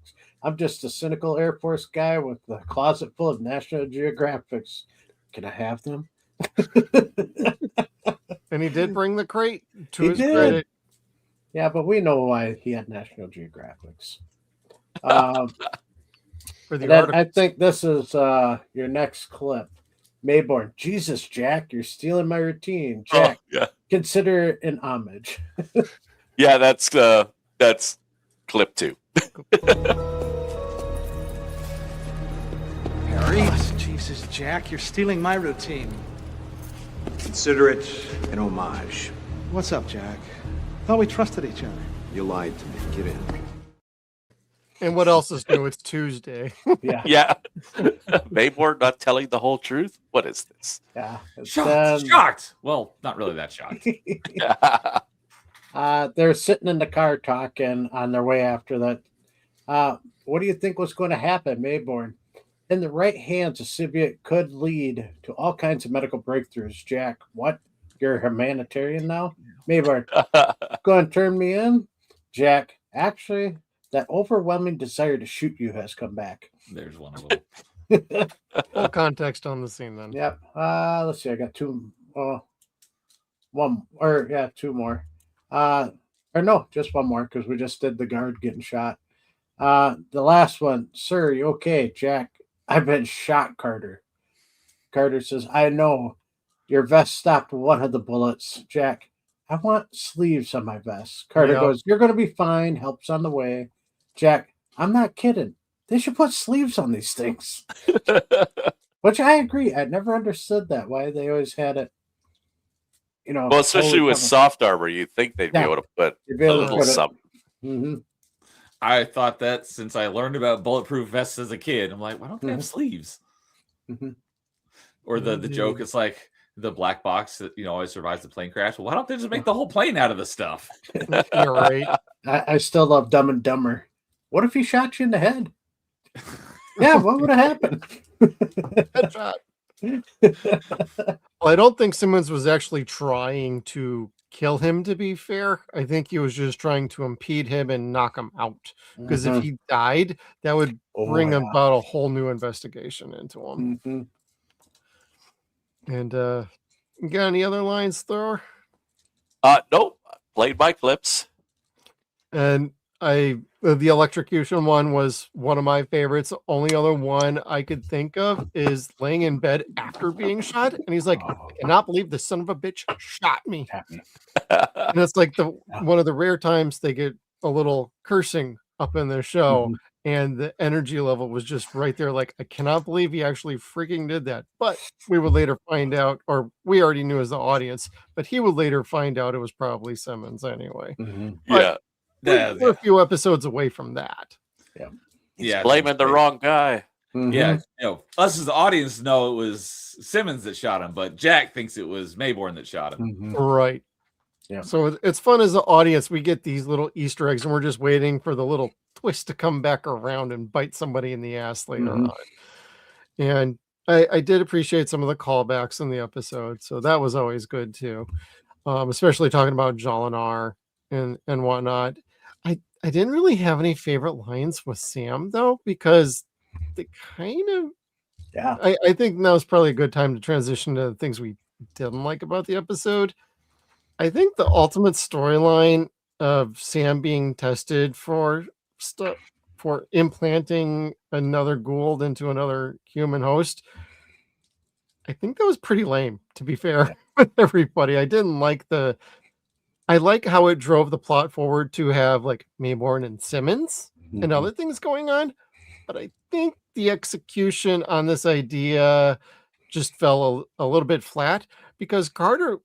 I'm just a cynical Air Force guy with a closet full of National Geographics. Can I have them? And he did bring the crate to He his did. credit. Yeah, but we know why he had National Geographics. For the And then article. I think this is your next clip. Mayborn, Jesus, Jack, you're stealing my routine. Jack, yeah. consider it an homage. Yeah, that's clip 2. Harry? Oh, Jesus, Jack, you're stealing my routine. Consider it an homage. What's up, Jack? Thought we trusted each other. You lied to me. Get in. And what else is new? It's Tuesday. Yeah. Yeah. Mayborn not telling the whole truth? What is this? Yeah. Shocked. Well, not really that shocked. They're sitting in the car talking on their way after that. What do you think was going to happen, Mayborn? In the right hands, a symbiote could lead to all kinds of medical breakthroughs. Jack, what? You're a humanitarian now? Mayborn, going to turn me in? Jack, actually, that overwhelming desire to shoot you has come back. There's one of them. Full context on the scene then. Yep. Let's see. I got two more. Or no, just one more because we just did the guard getting shot. The last one, sir, you okay? Jack, I've been shot, Carter. Carter says, I know. Your vest stopped one of the bullets. Jack, I want sleeves on my vest. Carter goes, you're going to be fine. Help's on the way. Jack, I'm not kidding. They should put sleeves on these things. Which I agree. I never understood that, why they always had it. You know, well, especially with soft armor, you'd think they'd be able to put a little something. Mm-hmm. I thought that since I learned about bulletproof vests as a kid, I'm like, why don't they have sleeves? Mm-hmm. Or the joke is like the black box that always survives the plane crash. Well, why don't they just make the whole plane out of the stuff? You're right. I still love Dumb and Dumber. What if he shot you in the head? Yeah, what would have happened? Headshot. Well, I don't think Simmons was actually trying to kill him, to be fair. I think he was just trying to impede him and knock him out. Because if he died, that would bring about a whole new investigation into him. Mm-hmm. And you got any other lines, Thor? Nope. Played by clips. And the electrocution one was one of my favorites. The only other one I could think of is laying in bed after being shot. And he's like, I cannot believe the son of a bitch shot me. And it's like one of the rare times they get a little cursing up in their show. Mm-hmm. And the energy level was just right there. Like, I cannot believe he actually freaking did that. But we would later find out, or we already knew as the audience, but he would later find out it was probably Simmons anyway. Mm-hmm. Yeah. We're a few episodes away from that. Yeah. He's blaming the wrong guy. Mm-hmm. Yeah. Us as the audience know it was Simmons that shot him, but Jack thinks it was Mayborn that shot him. Mm-hmm. Right. Yeah. So it's fun as the audience. We get these little Easter eggs and we're just waiting for the little twist to come back around and bite somebody in the ass later on. And I did appreciate some of the callbacks in the episode. So that was always good too. especially talking about Jolinar and whatnot. I didn't really have any favorite lines with Sam though, because they kind of I think that was probably a good time to transition to the things we didn't like about the episode. I think the ultimate storyline of Sam being tested for stuff for implanting another Gould into another human host, I think that was pretty lame, to be fair with everybody. I like how it drove the plot forward to have like Mayborn and Simmons and other things going on, but I think the execution on this idea just fell a little bit flat because Carter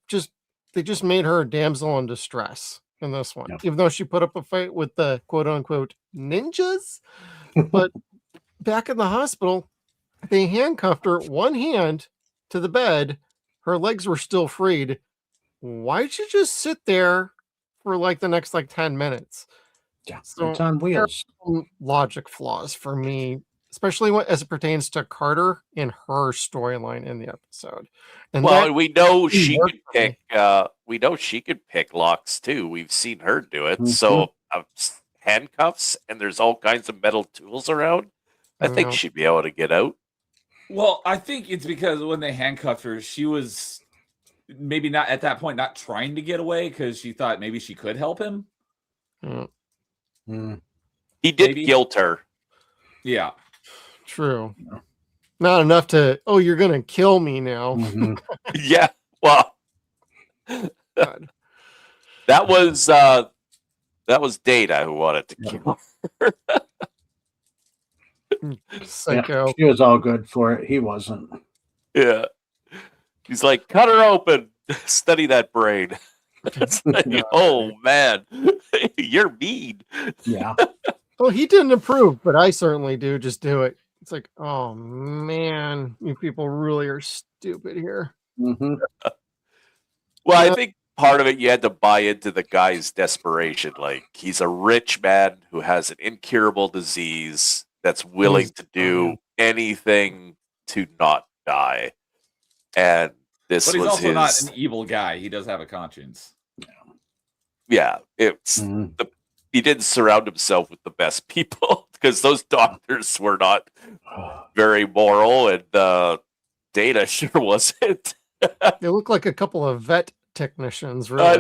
they just made her a damsel in distress in this one, even though she put up a fight with the quote unquote ninjas. But back in the hospital, they handcuffed her one hand to the bed. Her legs were still freed. Why'd you just sit there for like the next 10 minutes? Yeah, so it's on wheels. Logic flaws for me, especially as it pertains to Carter and her storyline in the episode. And we know she could pick. We know she could pick locks too. We've seen her do it. So handcuffs, and there's all kinds of metal tools around. I think she'd be able to get out. Well, I think it's because when they handcuffed her, she was maybe not at that point not trying to get away because she thought maybe she could help him. He did guilt her. Yeah, true. Not enough to you're gonna kill me now. Yeah, well, that was Data who wanted to kill her. Psycho. Yeah, she was all good for it. He wasn't. Yeah. He's like, cut her open. Study that brain. Oh, man. You're mean. Yeah. Well, he didn't approve, but I certainly do. Just do it. It's like, oh, man. You people really are stupid here. Well, I think part of it, you had to buy into the guy's desperation. Like, he's a rich man who has an incurable disease that's willing to do anything to not die. And this but he's was also not an evil guy. He does have a conscience. Yeah, it's he didn't surround himself with the best people because those doctors were not very moral, and Data sure wasn't. They look like a couple of vet technicians. Really. I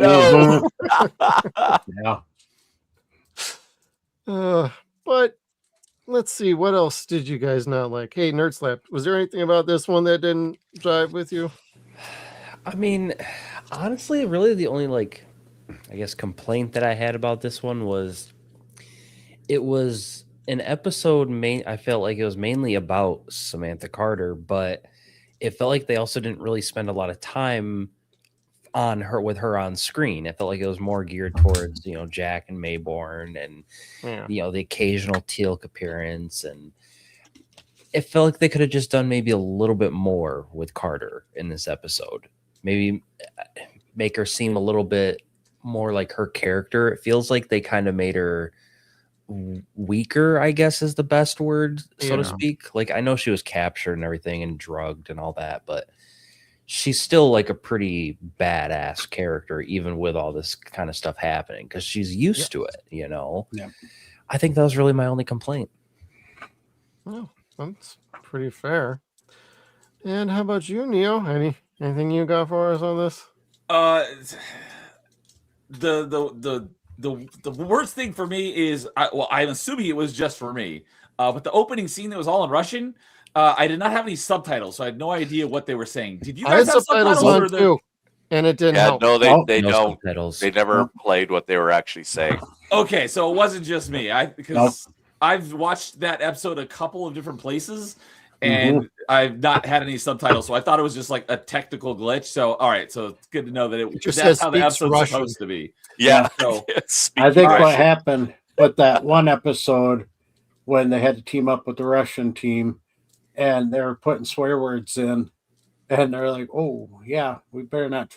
know. But let's see, what else did you guys not like? Hey, NerdSlap, was there anything about this one that didn't jive with you? I mean, honestly, really the only I guess complaint that I had about this one was it was an episode I felt like it was mainly about Samantha Carter, but it felt like they also didn't really spend a lot of time on her with her on screen. It felt like it was more geared towards, Jack and Mayborn and the occasional teal'c appearance, and it felt like they could have just done maybe a little bit more with Carter in this episode. Maybe make her seem a little bit more like her character. It feels like they kind of made her weaker, I guess is the best word, so to speak. Like, I know she was captured and everything and drugged and all that, but she's still like a pretty badass character, even with all this kind of stuff happening, because she's used to it, Yeah. I think that was really my only complaint. Well, that's pretty fair. And how about you, Neo? Anything you got for us on this? The worst thing for me is, I'm assuming it was just for me, but the opening scene that was all in Russian, I did not have any subtitles, so I had no idea what they were saying. Did you guys have subtitles on too? And it didn't help. No, they no don't. subtitles. They never played what they were actually saying. Okay, so it wasn't just me. Because I've watched that episode a couple of different places, and I've not had any subtitles, so I thought it was just like a technical glitch. So, all right, so it's good to know that that's how the episode's Russian. supposed to be. Yeah. So, I think what happened with that one episode when they had to team up with the Russian team and they were putting swear words in, and they're like, "Oh yeah, we better not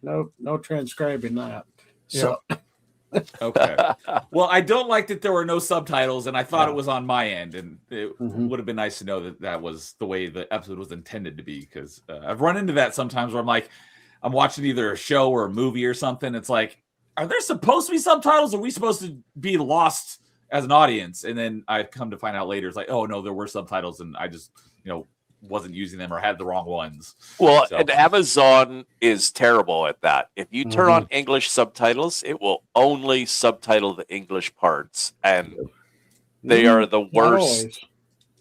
no transcribing that." So okay. Well, I don't like that there were no subtitles, and I thought it was on my end, and it would have been nice to know that was the way the episode was intended to be, because I've run into that sometimes where I'm like, I'm watching either a show or a movie or something. It's like, are there supposed to be subtitles? Or are we supposed to be lost as an audience? And then I come to find out later, it's like, oh no, there were subtitles, and I just, wasn't using them or had the wrong ones. Well, and Amazon is terrible at that. If you turn on English subtitles, it will only subtitle the English parts, and they are the worst.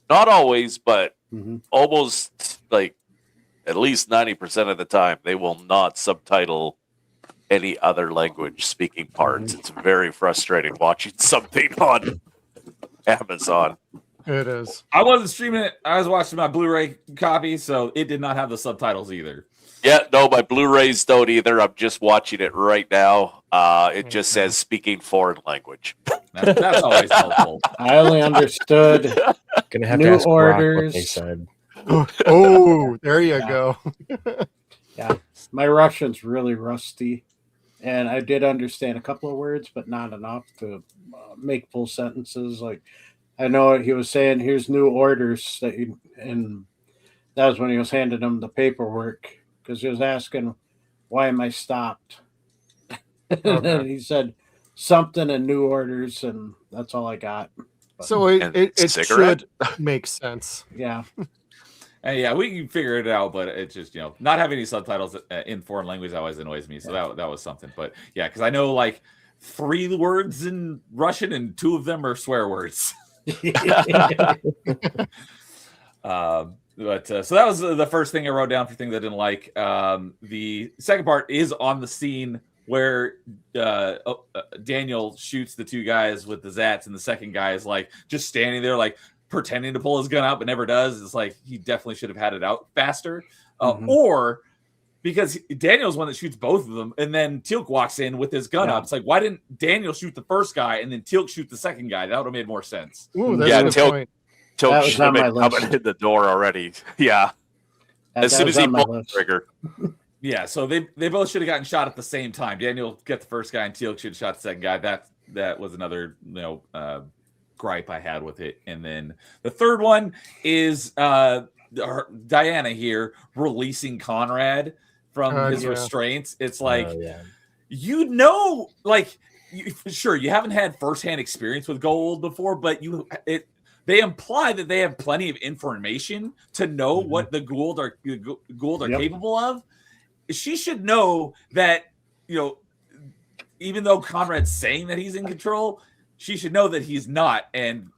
Not always, but almost like at least 90% of the time, they will not subtitle any other language speaking parts. It's very frustrating watching something on Amazon. It is. I wasn't streaming it. I was watching my Blu-ray copy, so it did not have the subtitles either. Yeah, no, my Blu-rays don't either. I'm just watching it right now. It just says speaking foreign language. That's always helpful. I only understood Gonna have new to ask Brock what orders. they said. Oh, there you go. Yeah, my Russian's really rusty, and I did understand a couple of words, but not enough to make full sentences. Like, I know he was saying, "Here's new orders," and that was when he was handing him the paperwork, because he was asking, "Why am I stopped?" And then he said something in new orders, and that's all I got. But, So it should make sense. Yeah. And yeah, we can figure it out, but it's just, not having any subtitles in foreign language always annoys me. So that was something. But yeah, because I know like 3 words in Russian and 2 of them are swear words. But so that was the first thing I wrote down for things I didn't like. The second part is on the scene where Daniel shoots the 2 guys with the Zats, and the second guy is like just standing there, like pretending to pull his gun out, but never does. It's like he definitely should have had it out faster, or because Daniel's one that shoots both of them, and then teal'c walks in with his gun up. It's like, why didn't Daniel shoot the first guy and then teal'c shoot the second guy? That would have made more sense. Ooh, that's a good point. teal'c should have been coming in the door already. Yeah, as soon as he pulled the trigger. Yeah, so they both should have gotten shot at the same time. Daniel get the first guy, and teal'c should have shot the second guy. That was another gripe I had with it. And then the third one is Diana here releasing Conrad from his restraints. It's like, sure, you haven't had firsthand experience with Gold before, but they imply that they have plenty of information to know what the Gould are capable of. She should know that, even though Conrad's saying that he's in control, she should know that he's not. And,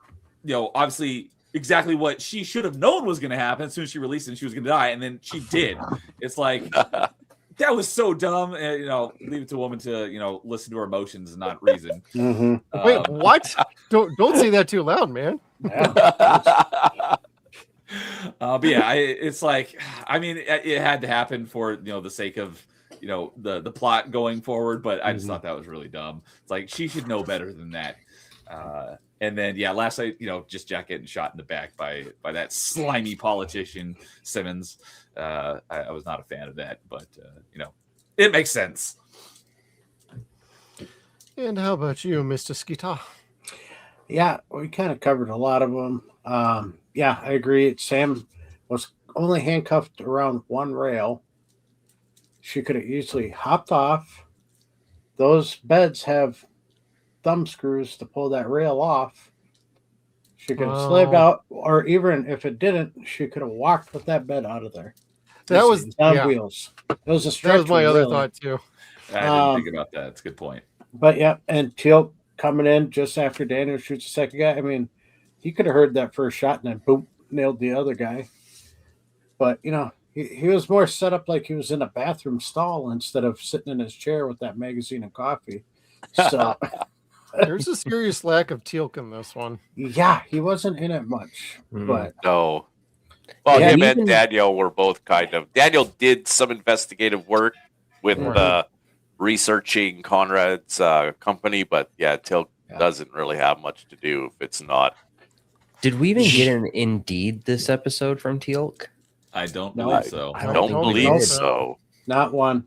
obviously exactly what she should have known was going to happen. As soon as she released it, she was going to die. And then she did. It's like, that was so dumb. And, leave it to a woman to, listen to her emotions and not reason. Wait, what? Don't say that too loud, man. But yeah, it's like, I mean, it had to happen for the sake of the plot going forward. But I just thought that was really dumb. It's like she should know better than that. And then last night, just Jack getting shot in the back by that slimy politician Simmons. I was not a fan of that, but it makes sense. And how about you, Mr. Skeeter? Yeah, we kind of covered a lot of them. Yeah, I agree. Sam was only handcuffed around one rail. She could have easily hopped off. Those beds have thumb screws to pull that rail off. She could have slid out, or even if it didn't, she could have walked with that bed out of there. That was on wheels. It was a stretch. That was my other thought too. I didn't think about that. That's a good point. But yeah, and teal'c coming in just after Daniel shoots the second guy. I mean, he could have heard that first shot and then boom, nailed the other guy. But he was more set up like he was in a bathroom stall instead of sitting in his chair with that magazine and coffee. So there's a serious lack of teal'c in this one. Yeah, he wasn't in it much. But no. Well, him and Daniel were both kind of. Daniel did some investigative work with researching Conrad's company, but teal'c doesn't really have much to do if it's not. Did we even get an Indeed this episode from teal'c? I don't believe so. I don't believe so. Not one.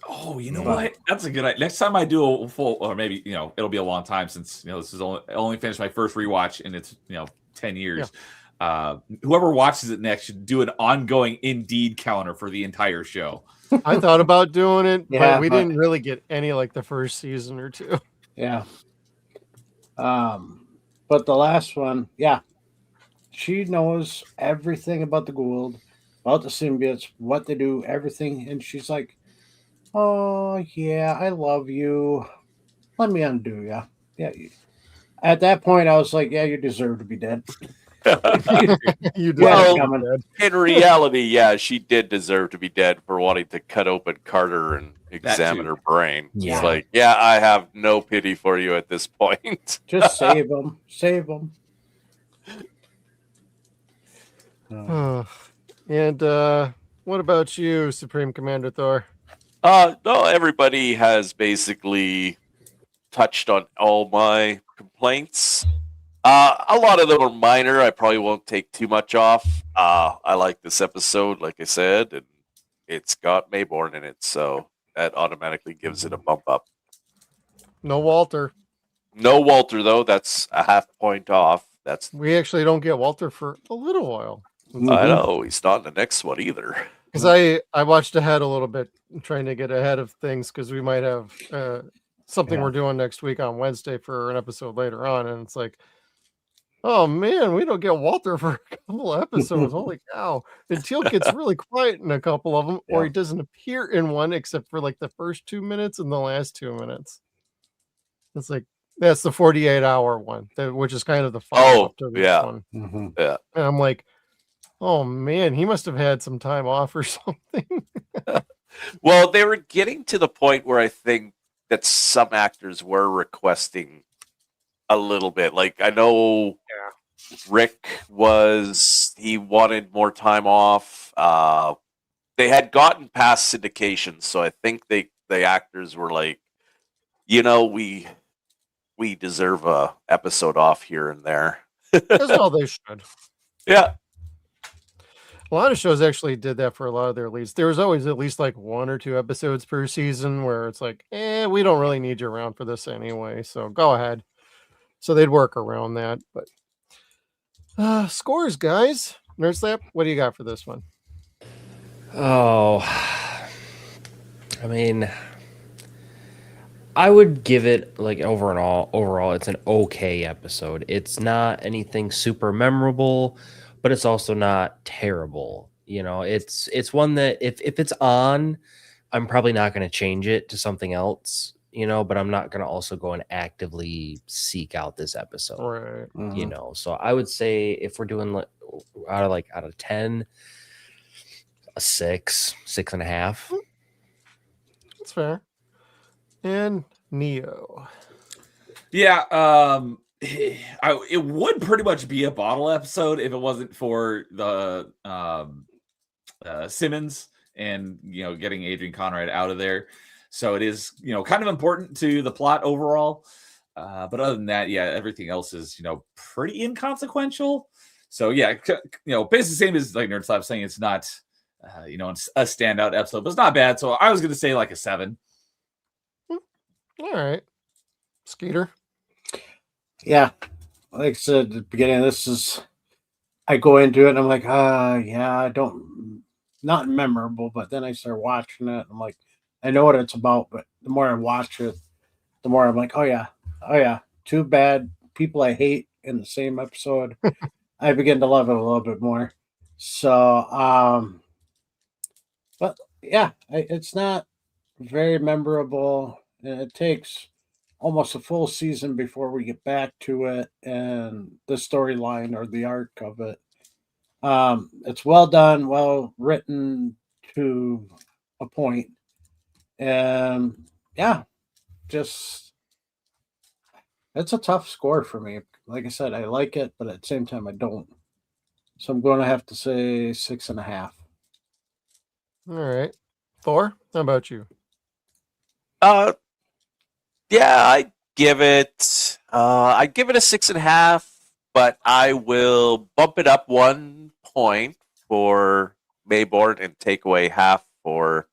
Oh, you know what? That's a good idea. Next time I do a full, or maybe it'll be a long time since this is only finished my first rewatch and it's 10 years. Yeah. Whoever watches it next should do an ongoing Indeed counter for the entire show. I thought about doing it, Yeah, but we but- didn't really get any like the first season or two. Yeah. But the last one, yeah, she knows everything about the Gould, about the symbiotes, what they do, everything, and she's like, "Oh yeah, I love you. Let me undo you." Yeah. At that point, I was like, "Yeah, you deserve to be dead." You did Well, come dead. in reality, yeah, she did deserve to be dead for wanting to cut open Carter and examine too. her brain. Yeah. It's like, yeah, I have no pity for you at this point. Just save them. Save them. And what about you, Supreme Commander Thor? No, everybody has basically touched on all my complaints. A lot of them are minor. I probably won't take too much off. I like this episode, like I said, and it's got Mayborn in it, so that automatically gives it a bump up. No Walter. No Walter, though. That's a half point off. That's We actually don't get Walter for a little while. I know. He's not in the next one either. Because I watched ahead a little bit, trying to get ahead of things, because we might have something we're doing next week on Wednesday for an episode later on, and it's like, oh man, we don't get Walter for a couple of episodes. Holy cow! And Teal gets really quiet in a couple of them, or he doesn't appear in one except for like the first 2 minutes and the last 2 minutes. It's like that's the 48-hour one, which is kind of the follow-up to this one. Yeah. And I'm like, oh man, he must have had some time off or something. Well, they were getting to the point where I think that some actors were requesting a little bit. Like I know Rick he wanted more time off. They had gotten past syndication, so I think the actors were like, we deserve a episode off here and there. That's all they should. Yeah. A lot of shows actually did that for a lot of their leads. There was always at least like 1 or 2 episodes per season where it's like, we don't really need you around for this anyway, so go ahead. So they'd work around that. But scores, guys. NerdSlap, what do you got for this one? Oh, I mean, I would give it like overall, it's an okay episode. It's not anything super memorable, but it's also not terrible. It's one that if it's on, I'm probably not going to change it to something else, but I'm not going to also go and actively seek out this episode. Right. So I would say if we're doing out of 10, a 6.5. That's fair. And Neo. Yeah, it would pretty much be a bottle episode if it wasn't for the Simmons and getting Adrian Conrad out of there. So it is kind of important to the plot overall. But other than that, yeah, everything else is pretty inconsequential. So yeah, basically the same as like NerdSlap saying it's not it's a standout episode, but it's not bad. So I was going to say like a 7. All right, Skeeter. Yeah, like I said at the beginning, I go into it and I'm like, yeah, not memorable, but then I start watching it. I'm like, I know what it's about, but the more I watch it, the more I'm like, oh yeah, too bad people I hate in the same episode. I begin to love it a little bit more. So, but yeah, it's not very memorable, and it takes almost a full season before we get back to it and the storyline or the arc of it. It's well done, well written to a point. And yeah, just it's a tough score for me. Like I said, I like it, but at the same time I don't. So I'm going to have to say 6.5. All right. Thor, how about you? Yeah, I'd give it a 6.5, but I will bump it up 1 point for Mayborn and take away half for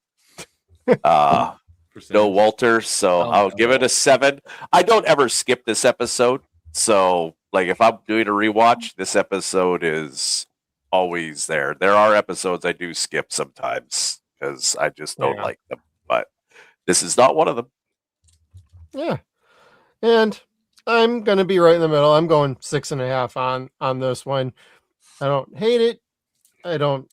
no Walter. So I'll give it a 7. I don't ever skip this episode. So like if I'm doing a rewatch, this episode is always there. There are episodes I do skip sometimes. because I just don't like them. But this is not one of them. Yeah. And I'm going to be right in the middle. I'm going 6.5 on this one. I don't hate it. I don't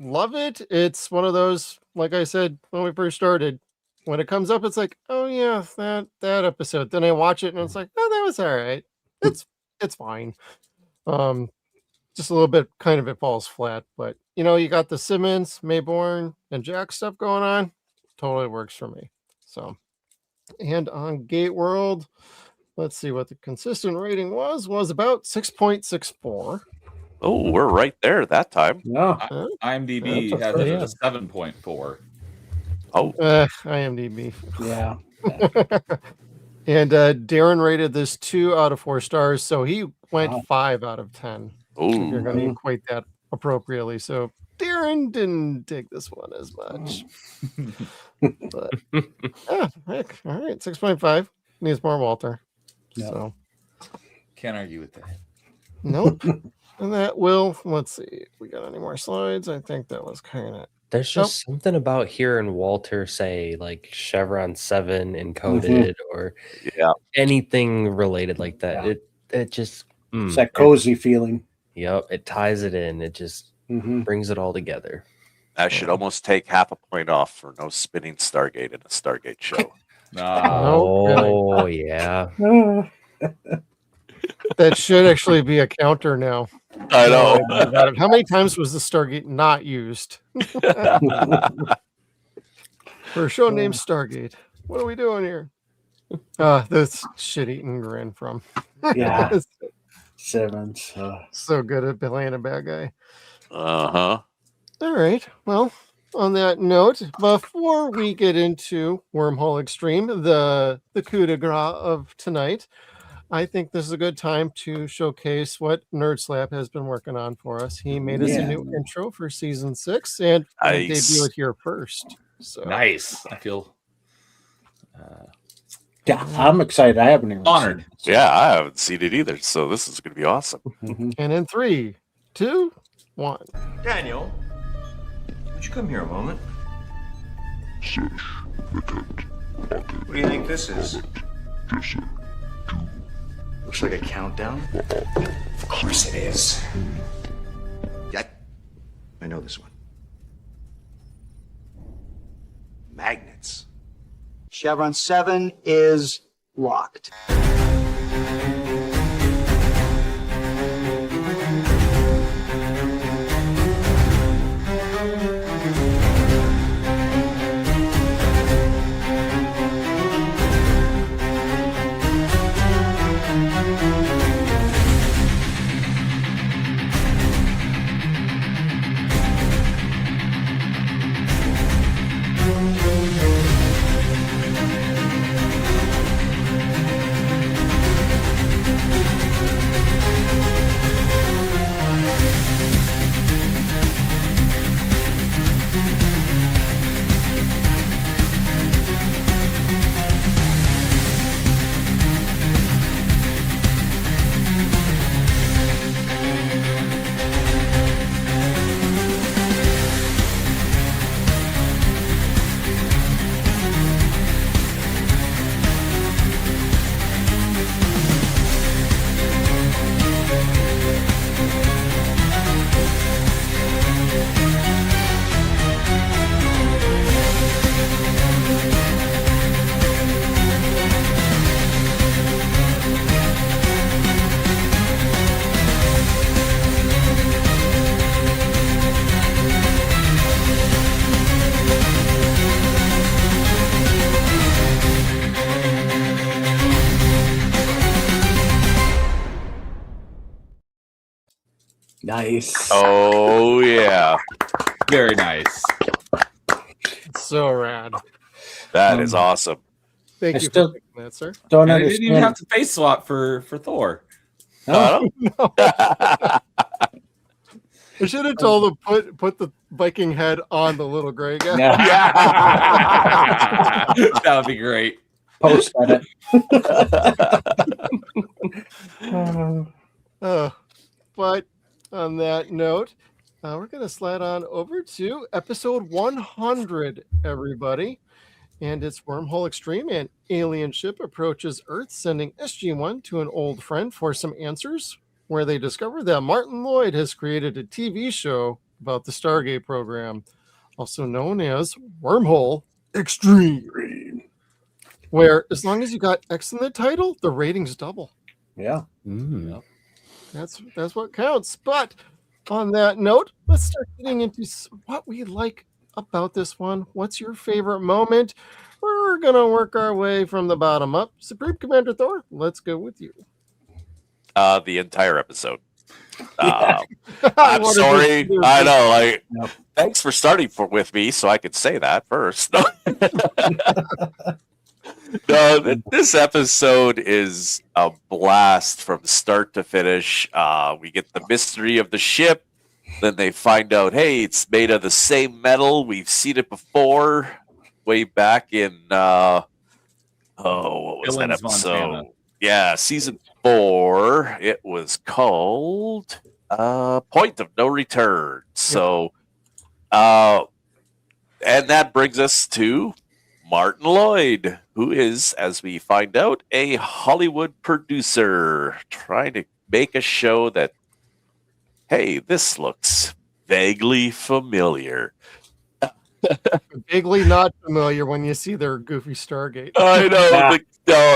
love it. It's one of those, like I said when we first started, when it comes up, it's like, oh yeah, that episode. Then I watch it and it's like, oh, that was all right. It's fine. Just a little bit, kind of it falls flat, but you got the Simmons, Mayborn, and Jack stuff going on. Totally works for me. So, and on Gate World, let's see what the consistent rating was about 6.64. Oh, we're right there that time. No, IMDb has it at a 7.4. Oh, IMDb. Yeah. And Darren rated this 2 out of 4 stars, so he went 5 out of 10. If you're going to equate that appropriately. So Darren didn't dig this one as much. But heck, all right, 6.5 needs more Walter. Yep. So Can't argue with that. nope. And that will, let's see if we got any more slides. I think that was kind of. There's just something about hearing Walter say like Chevron 7 encoded or anything related like that. Yeah. It just It's that cozy feeling. Yep, it ties it in. It just brings it all together. that should almost take half a point off for no spinning Stargate in a Stargate show. Oh, yeah. That should actually be a counter now. I know. How many times was the Stargate not used? For a show named Stargate. What are we doing here? This shit-eating grin from. Yeah. Simmons. So good at playing a bad guy. Uh-huh. All right. Well, on that note, before we get into Wormhole X-Treme, the coup de grace of tonight, I think this is a good time to showcase what NerdSlap has been working on for us. He made us a new intro for season 6, and we debut it here first. So nice. I feel I'm excited. I haven't even honored. seen Yeah, I haven't seen it either, so this is going to be awesome. And in 3, 2, 1. Daniel, would you come here a moment? What do you think this is? Looks like a countdown. Of course it is. I know this one. Magnets. Chevron 7 is locked. Nice. Oh, yeah. Very nice. So rad. That is awesome. Thank I you still for picking that, sir. Don't And I didn't even understand. have to face swap for Thor. No. I should have told him put the Viking head on the little gray guy. Yeah. That would be great. Post edit. But on that note, We're going to slide on over to episode 100, everybody. And it's Wormhole X-Treme. An alien ship approaches Earth, sending SG-1 to an old friend for some answers, where they discover that Martin Lloyd has created a TV show about the Stargate program, also known as Wormhole X-Treme, where as long as you got X in the title, the ratings double. Yeah. That's what counts. But on that note, let's start getting into what we like about this one. What's your favorite moment? We're gonna work our way from the bottom up. Supreme Commander Thor, let's go with you. The entire episode. I'm sorry. I know. Thanks for starting with me, so I could say that first. No, this episode is a blast from start to finish. We get the mystery of the ship. Then they find out, hey, it's made of the same metal. We've seen it before, way back in what was that episode? Montana. Yeah, season 4. It was called Point of No Return. So, and that brings us to Martin Lloyd, who is, as we find out, a Hollywood producer trying to make a show that, hey, this looks vaguely familiar. Vaguely not familiar when you see their goofy Stargate. I know.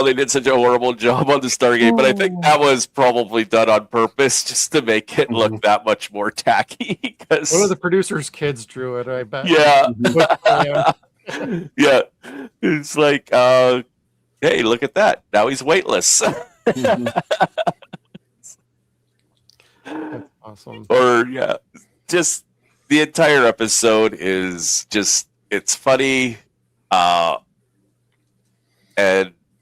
They did such a horrible job on the Stargate, but I think that was probably done on purpose just to make it look that much more tacky. One of the producer's kids drew it, I bet. Yeah. Yeah. It's like, hey, look at that. Now he's weightless. That's awesome. Or, yeah, just the entire episode is just, it's funny. And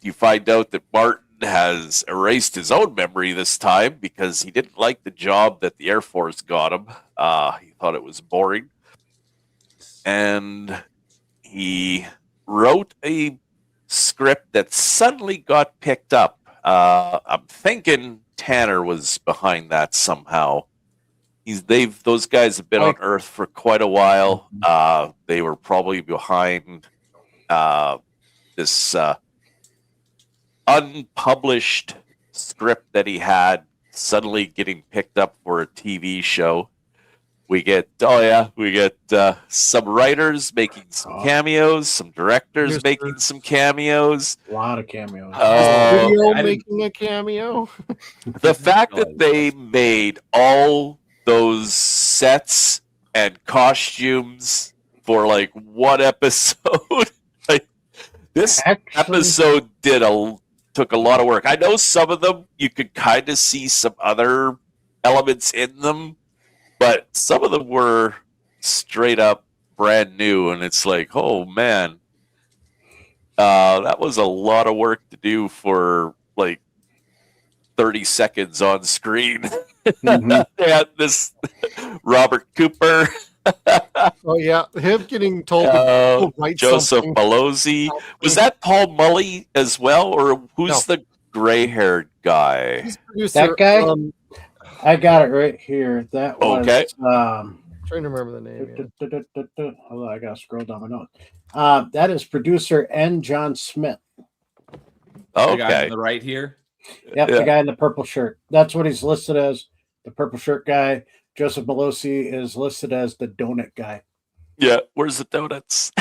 you find out that Martin has erased his own memory this time because he didn't like the job that the Air Force got him. He thought it was boring. And he wrote a script that suddenly got picked up. I'm thinking Tanner was behind that somehow. Those guys have been on Earth for quite a while. They were probably behind this unpublished script that he had suddenly getting picked up for a TV show. We get some writers making some cameos, some directors making some cameos. A lot of cameos. Video making a cameo. The fact that they made all those sets and costumes for like one episode, like this episode took a lot of work. I know some of them you could kind of see some other elements in them, but some of them were straight up brand new, and it's like, oh man, that was a lot of work to do for like 30 seconds on screen. They had this Robert Cooper. Oh yeah, him getting told to write Joseph something. Malozzi. Was that Paul Mully as well, or who's the gray-haired guy? That guy? I got it right here. That was okay. Trying to remember the name. Hold on, I gotta scroll down my notes. That is producer N. John Smith. The guy on the right here. Yep, the guy in the purple shirt. That's what he's listed as, the purple shirt guy. Joseph Malozzi is listed as the donut guy. Yeah, where's the donuts?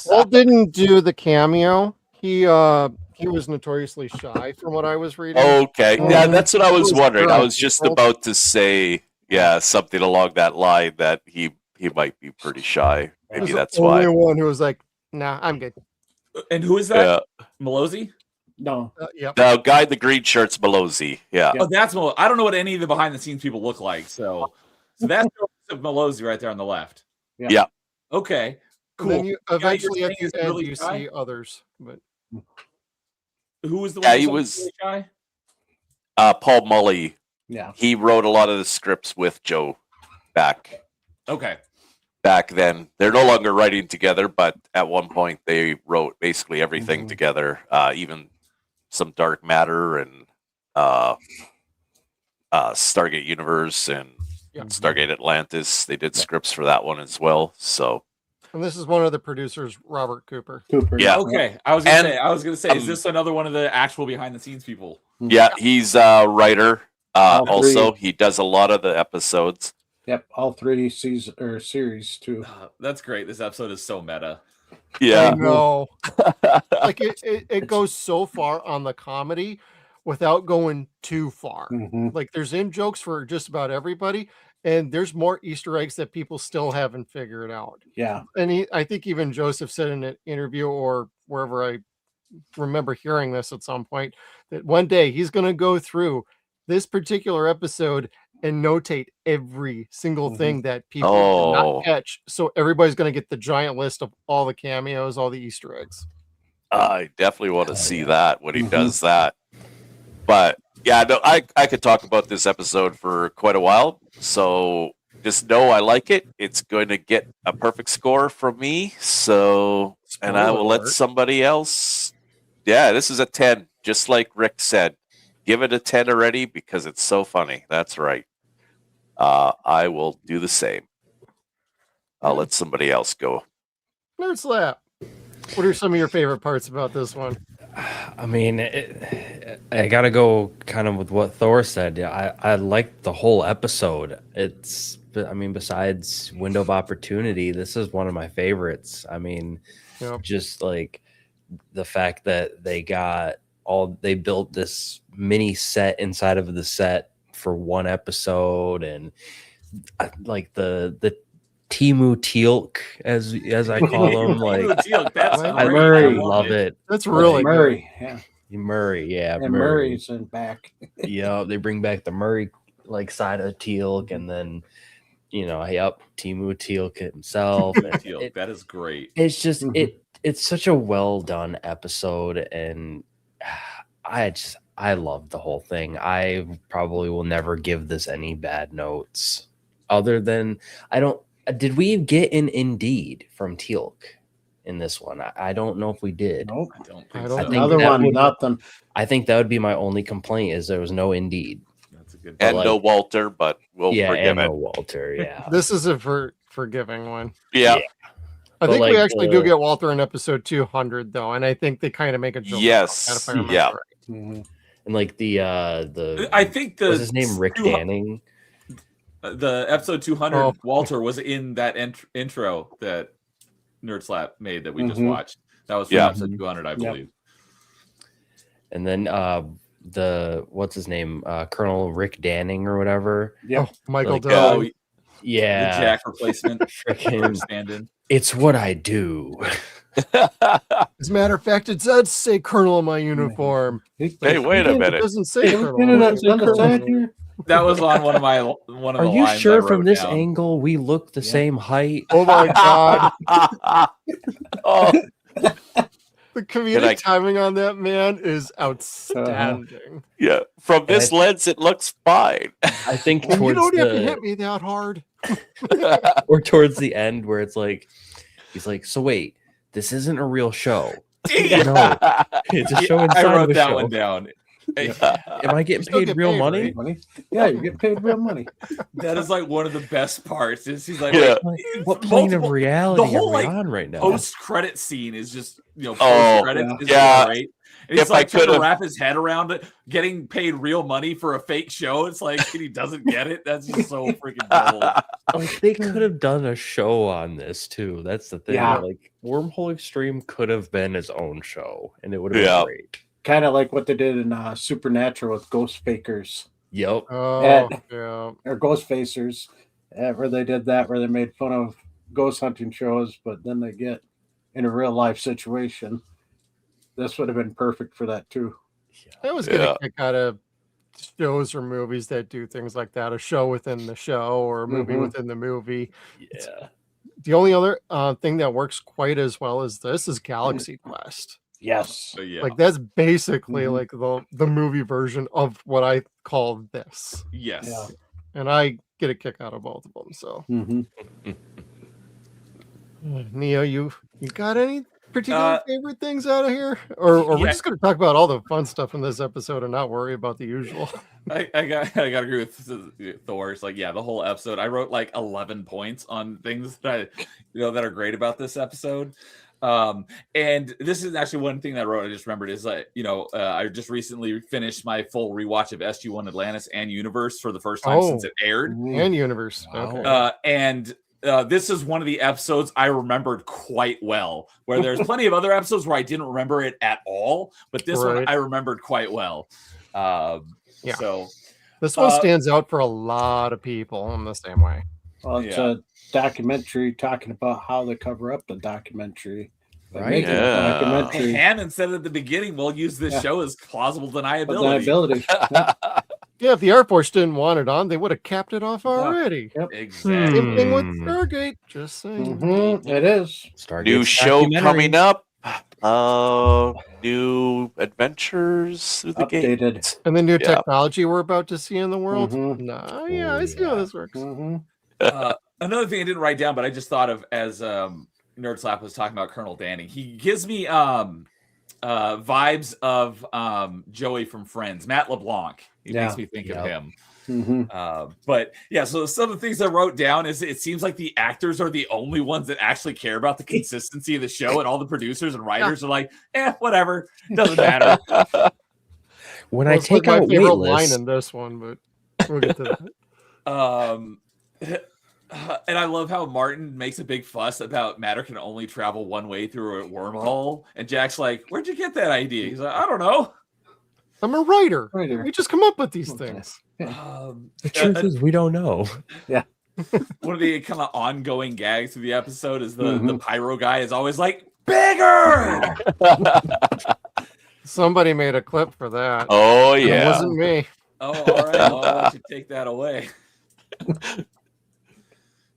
Paul didn't do the cameo. He was notoriously shy, from what I was reading. Okay, yeah, that's what I was wondering. I was just about to say, something along that line, that he might be pretty shy. Maybe that's why. The only one who was like, "Nah, I'm good." And who is that? Malozzi? No. Yep. No, guy in the green shirt's Malozzi. Yeah. Oh, that's Malozzi. I don't know what any of the behind the scenes people look like. So that's Malozzi right there on the left. Yeah. Okay. Cool. And then you eventually at at the end you see others, but who was the one? Yeah, he was Paul Mully. Yeah. He wrote a lot of the scripts with Joe back then. They're no longer writing together, but at one point they wrote basically everything together, even some Dark Matter and Stargate Universe and Stargate Atlantis. They did scripts for that one as well. So, And this is one of the producers, Robert Cooper. yeah. Okay, I was gonna say, is this another one of the actual behind the scenes people? Yeah, he's a writer. All Also, three. he does a lot of the episodes. Yep, all 3 seasons or series too. That's great. This episode is so meta. Yeah, I know. Like it goes so far on the comedy without going too far. Like there's in jokes for just about everybody, and there's more Easter eggs that people still haven't figured out. Yeah. And I think even Joseph said in an interview or wherever I remember hearing this at some point that one day he's going to go through this particular episode and notate every single thing that people did not catch. So everybody's going to get the giant list of all the cameos, all the Easter eggs. I definitely want to see that when he does that. But yeah, no, I could talk about this episode for quite a while. So just know I like it. It's going to get a perfect score from me. So, and I will let somebody else. Yeah, this is a 10, just like Rick said. Give it a 10 already because it's so funny. That's right. I will do the same. I'll let somebody else go. NerdSlap. What are some of your favorite parts about this one? I mean, I gotta go kind of with what Thor said. I liked the whole episode. Besides Window of Opportunity, this is one of my favorites. I mean, just like the fact that they built this mini set inside of the set for one episode, and like the teal'c as I call him, like I love it. That's really Murray. Yeah. Murray, yeah. And Murray's in back. Yeah, they bring back the Murray like side of teal'c, and then teal'c himself. That is great. It's just it's such a well done episode, and I love the whole thing. I probably will never give this any bad notes, other than did we get an Indeed from teal'c in this one? I don't know if we did. Nope. I don't I think don't so. Another one, nothing. I think that would be my only complaint, is there was no Indeed. That's a good And no Walter, but we'll forgive it. No Walter, yeah. This is a forgiving one. Yeah. I think we like, actually do get Walter in episode 200 though, and I think they kind of make a joke. Yes. About that, if I remember Yeah. right. And like the I think what's his name, Rick Danning. The episode 200, Walter was in that intro that NerdSlap made that we just watched. That was from episode 200, I believe. And then what's his name, Colonel Rick Danning or whatever. Yeah, Michael Dell. Yeah, the Jack replacement. Freaking stand-in. It's what I do. As a matter of fact, it does say Colonel on my uniform. Hey, wait a minute. It doesn't say Colonel. That was on one of the Are you lines sure I from wrote this down. angle we look the same height? Oh my god. Oh, The comedic timing on that man is outstanding. yeah. From this lens, it looks fine. I think You towards don't have to hit me that hard. or towards the end where it's like he's like, so wait, this isn't a real show. No, it's a show inside I wrote of a that show. one down. Am I getting paid real money? Yeah, you get paid real money. That is like one of the best parts. Is he's like, Yeah. wait, What plane of multiple- reality the whole are we like on right now? post-credit scene is just Oh, post-credit is yeah. great. And he's If I like trying to could've- wrap his head around it, getting paid real money for a fake show. It's like and he doesn't get it. That's just so freaking cool. Like they could have done a show on this too. That's the thing. Yeah. Like Wormhole X-Treme could have been his own show, and it would have been great. Kind of like what they did in Supernatural with Ghost Fakers. Yep. Oh, And- yeah. Or Ghost Facers, where they did that, where they made fun of ghost hunting shows, but then they get in a real life situation. This would have been perfect for that too. I always get a kick out of shows or movies that do things like that. A show within the show or a movie within the movie. Yeah. The only other thing that works quite as well as this is Galaxy Quest. Yes. So, yeah. Like that's basically like the movie version of what I call this. Yes. Yeah. And I get a kick out of both of them. So Mm-hmm. Neo, you got any particular favorite things out of here, or we're Yeah. just going to talk about all the fun stuff in this episode and not worry about the usual? I got to agree with Thor. It's like, yeah, the whole episode. I wrote like 11 points on things that that are great about this episode. And this is actually one thing that I wrote. I just remembered is like, I just recently finished my full rewatch of SG-1 Atlantis and Universe for the first time since it aired. And Universe. Wow. Okay. This is one of the episodes I remembered quite well, where there's plenty of other episodes where I didn't remember it at all, but this one I remembered quite well. So this one stands out for a lot of people in the same way. Well, it's a documentary talking about how they cover up the documentary. Right. Hammond said at the beginning, we'll use this show as plausible deniability. Yeah, if the Air Force didn't want it on, they would have capped it off already. Exactly. Same thing with Stargate. Just saying. It is. Stargate new show coming up. New adventures through the gate. And the new technology we're about to see in the world. I see how this works. Another thing I didn't write down, but I just thought of as NerdSlap was talking about Colonel Danny. He gives me vibes of Joey from Friends, Matt LeBlanc. He makes me think of him. But yeah, so some of the things I wrote down is it seems like the actors are the only ones that actually care about the consistency of the show, and all the producers and writers are like, whatever, doesn't matter. When I take out my favorite Weightless, line in this one, but we'll get to that. And I love how Martin makes a big fuss about matter can only travel one way through a wormhole, and Jack's like, "Where'd you get that idea?" He's like, "I don't know. I'm a writer. We just come up with these things." the truth is, we don't know. Yeah. One of the kind of ongoing gags of the episode is the pyro guy is always like, "Bigger." Somebody made a clip for that. Oh yeah, it wasn't me. Oh, all right. Well, I'll let you take that away.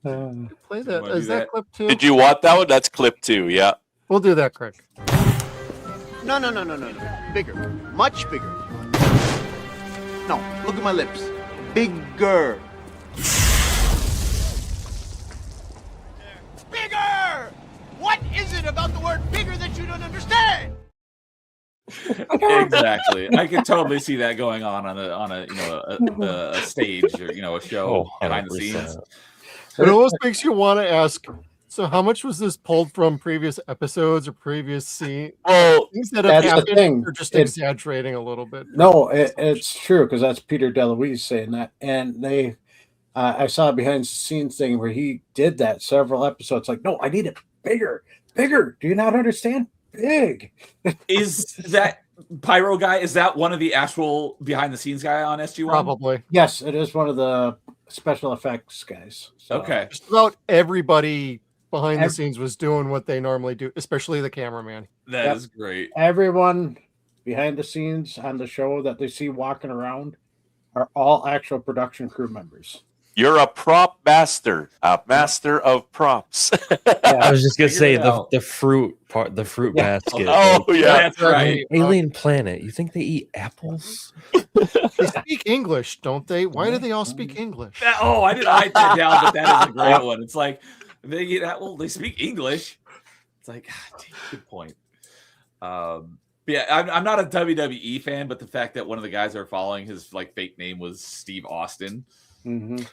Play that. Is that clip 2? Did you want that one? That's clip 2. Yeah. We'll do that, Craig. No. Bigger. Much bigger. No, look at my lips. Bigger. Bigger! What is it about the word bigger that you don't understand? Exactly. I could totally see that going on a stage or a show behind the scenes. It almost makes you want to ask, so how much was this pulled from previous episodes or previous scenes? Well, things that have that's the happened, thing. or just exaggerating a little bit? No, it's true, because that's Peter DeLuise saying that. And they, I saw a behind the scenes thing where he did that several episodes. Like, no, I need it bigger. Do you not understand? Big. Is that pyro guy? Is that one of the actual behind the scenes guy on SG-1? Probably. Yes, it is one of the special effects guys. So. Okay. Just about everybody behind the scenes was doing what they normally do, especially the cameraman. That is great. Everyone behind the scenes on the show that they see walking around are all actual production crew members. You're a prop master, a master of props. I was just gonna say the fruit part, the fruit basket. Oh yeah, that's right. Alien planet. You think they eat apples? They speak English, don't they? Why do they all speak English? I didn't write that down, but that is a great one. It's like they speak English. It's like, good point. Yeah, I'm not a WWE fan, but the fact that one of the guys they're following, his fake name was Steve Austin. Mm-hmm.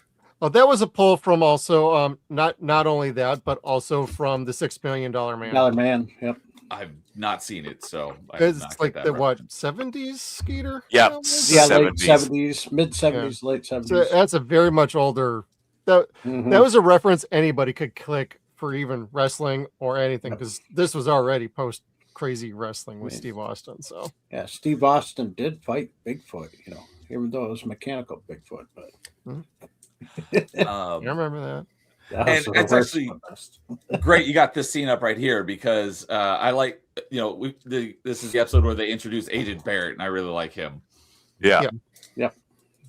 Oh, that was a pull from also not only that, but also from the $6 Million Man. Yep. I've not seen it, so it's like the 70s Skeeter? Yeah, late 70s, mid 70s, late 70s. So that's a very much older. That was a reference anybody could click for even wrestling or anything, because this was already post crazy wrestling with Steve Austin. So yeah, Steve Austin did fight Bigfoot, even though it was mechanical Bigfoot, but. I remember that. And it's actually great you got this scene up right here, because I like, this is the episode where they introduce Agent Barrett, and I really like him. Yeah.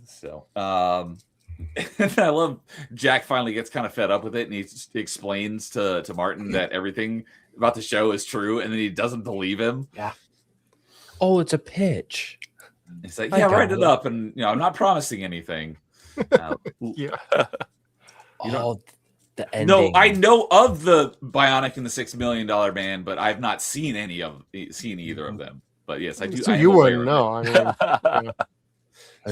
So and I love Jack finally gets kind of fed up with it, and he explains to Martin that everything about the show is true, and then he doesn't believe him. Yeah. Oh, it's a pitch. He's like, write it up, and I'm not promising anything. The ending. No, I know of the Bionic and the $6 Million Man, but I've not seen either of them. But yes, I do. So I am you aware wouldn't of know. I mean, yeah.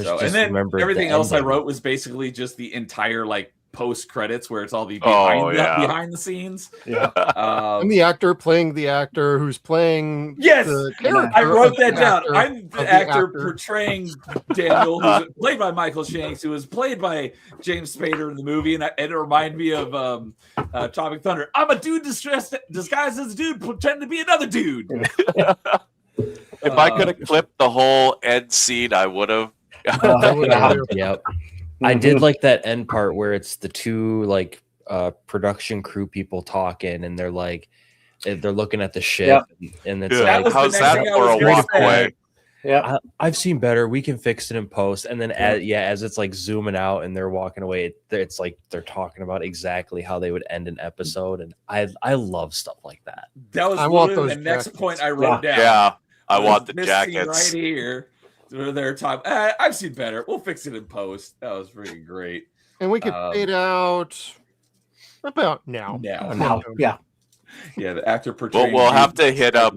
So, and then everything else I wrote was basically just the entire like post credits where it's all the behind the scenes. Yeah. And the actor playing the actor who's playing the character. I wrote that of the down. actor I'm the of actor portraying Daniel, who's played by Michael Shanks, who was played by James Spader in the movie, and it reminded me of Tropic Thunder. I'm a dude disguised as a dude, pretend to be another dude. If I could have clipped the whole end scene, I would have. Yep. I did like that end part where it's the two like production crew people talking, and they're like they're looking at the ship, and it's like, how's that for a walk away? Yeah, I've seen better. We can fix it in post. And then as it's like zooming out and they're walking away, it's like they're talking about exactly how they would end an episode, and I love stuff like that. That was the next point I wrote down. Yeah, I want the this jackets scene right here. Where they're talking, I've seen better. We'll fix it in post. That was pretty great. And we could fade out about now. Yeah. Yeah, the actor portraying. We'll have to hit up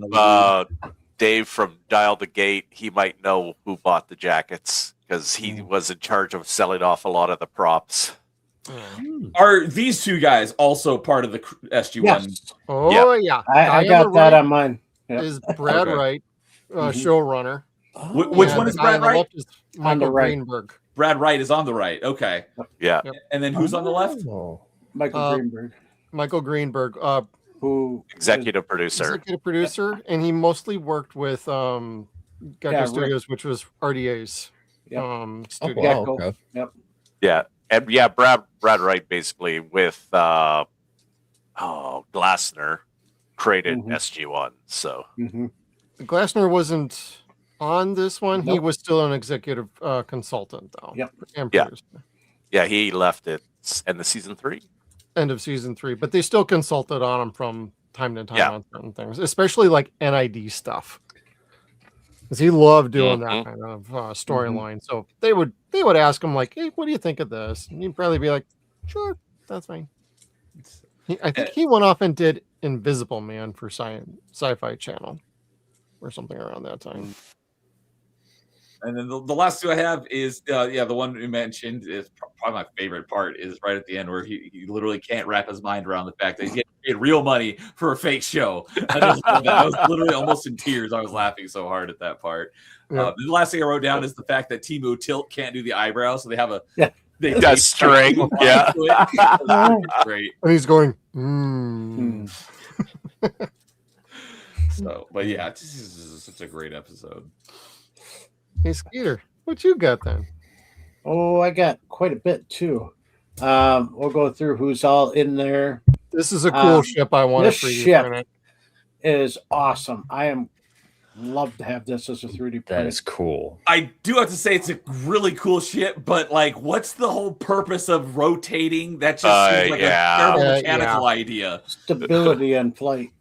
Dave from Dial the Gate. He might know who bought the jackets because he was in charge of selling off a lot of the props. Are these two guys also part of the SG-1? Yes. Oh, yeah. I got that on mine. Yep. Is Brad Wright, showrunner. Which one is Brad Wright? Michael Greenberg. Brad Wright is on the right. Okay. Yeah. And then who's on the left? Michael Greenberg. Michael Greenberg, who executive producer, and he mostly worked with Gecko Studios, which was RDA's studio. Okay. Yep. Yeah, and Brad Wright basically with Glassner created SG-1. So Glassner wasn't on this one. He was still an executive consultant, though. Yep. And producer. Yeah, he left it end of season 3. End of season 3, but they still consulted on him from time to time on certain things, especially like NID stuff, because he loved doing that kind of storyline. So they would ask him like, "Hey, what do you think of this?" And he'd probably be like, "Sure, that's fine." I think he went off and did Invisible Man for Sci-Fi Channel or something around that time. And then the last two I have is the one you mentioned is probably my favorite part is right at the end where he literally can't wrap his mind around the fact that he's getting paid real money for a fake show. I just love that. I was literally almost in tears. I was laughing so hard at that part. The last thing I wrote down is the fact that Teemu Tilt can't do the eyebrows, so they have they got string. Yeah, great. And he's going. So, but yeah, this is such a great episode. Hey, Skeeter, what you got then? Oh, I got quite a bit too. We'll go through who's all in there. This is a cool ship. I want this to ship is awesome. I am love to have this as a 3D print. That is cool. I do have to say it's a really cool ship, but like, what's the whole purpose of rotating? That just seems like a terrible mechanical idea. Stability and flight.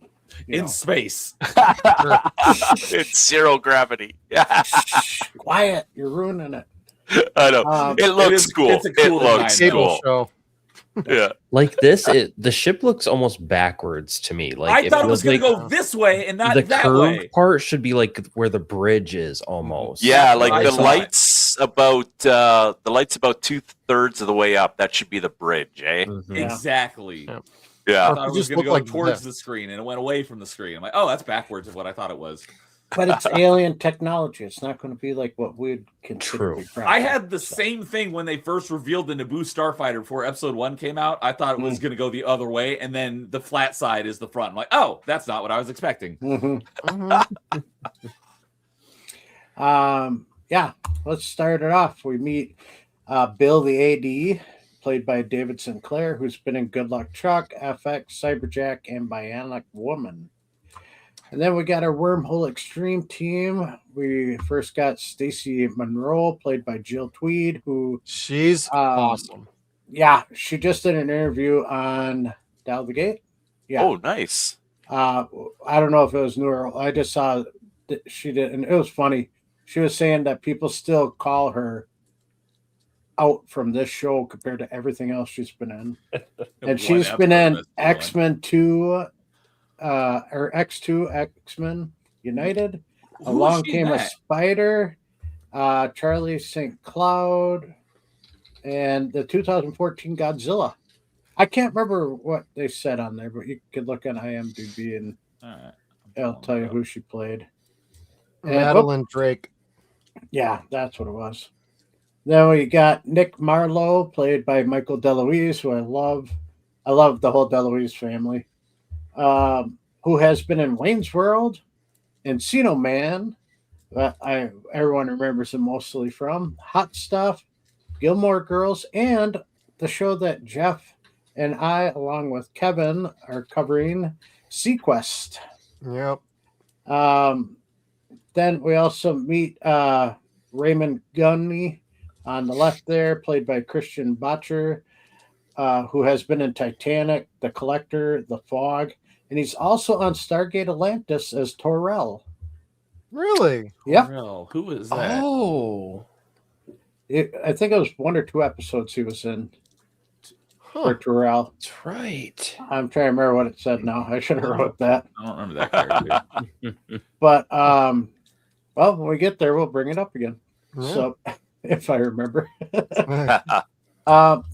In space. It's zero gravity. Yeah. Quiet. You're ruining it. I know. It looks cool. It's a cool it looks cool. Show. Yeah. Like this, the ship looks almost backwards to me. Like I thought it was going to go this way and not the that curved way. part should be like where the bridge is almost. Yeah, like the lights about 2/3 of the way up. That should be the bridge, eh? Exactly. Yeah. I thought it was going to go towards the screen and it went away from the screen. I'm like, oh, that's backwards of what I thought it was. But it's alien technology. It's not going to be like what we'd consider. I had the same thing when they first revealed the Naboo Starfighter before Episode 1 came out. I thought it was going to go the other way, and then the flat side is the front. I'm like, oh, that's not what I was expecting. Yeah, let's start it off. We meet Bill the AD, played by David Sinclair, who's been in Good Luck Chuck, FX, Cyberjack, and Bionic Woman. And then we got our Wormhole X-Treme team. We first got Stacey Monroe, played by Jill Tweed, who she's awesome. Yeah, she just did an interview on Dial the Gate. Yeah. Oh, nice. I don't know if it was new or I just saw that she did, and it was funny. She was saying that people still call her out from this show compared to everything else she's been in. And One she's episode been in of this one. X-Men 2, or X2, X-Men United. Who is Along she in Came a that? Spider, Charlie St. Cloud, and the 2014 Godzilla. I can't remember what they said on there, but you could look on IMDb and All right. it'll tell you who she played. And- Madeline Drake. Yeah, that's what it was. Then we got Nick Marlowe, played by Michael DeLuise, who I love. I love the whole DeLuise family. Who has been in Wayne's World, Encino Man, everyone remembers him mostly from, Hot Stuff, Gilmore Girls, and the show that Jeff and I, along with Kevin, are covering, Sequest. Yep. Then we also meet Raymond Gunny on the left there, played by Christian Botcher, who has been in Titanic, The Collector, The Fog, and he's also on Stargate Atlantis as Torrell. Really? Yep. Real. Who is that? Oh, I think it was 1 or 2 episodes he was in for Huh. Torrell. that's right. I'm trying to remember what it said now. I should have wrote that. I don't remember that character. But well, when we get there, we'll bring it up again. Yeah. So if I remember.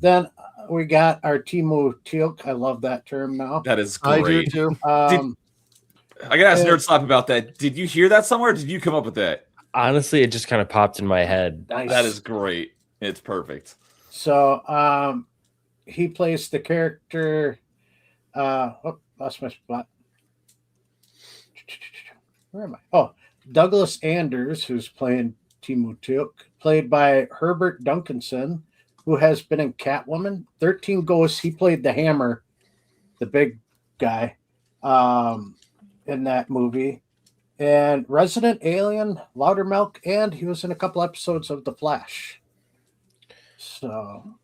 Then we got our teal'c. I love that term now. That is I great. do too. I gotta ask NerdSlap about that. Did you hear that somewhere? Or did you come up with that? Honestly, it just kind of popped in my head. Nice. That is great. It's perfect. So he plays the character. Lost my spot. Where am I? Oh, Douglas Anders, who's playing teal'c, played by Herbert Duncanson, who has been in Catwoman, 13 Ghosts. He played the Hammer, the big guy, in that movie. And Resident Alien, Loudermilk, and he was in a couple episodes of The Flash. So,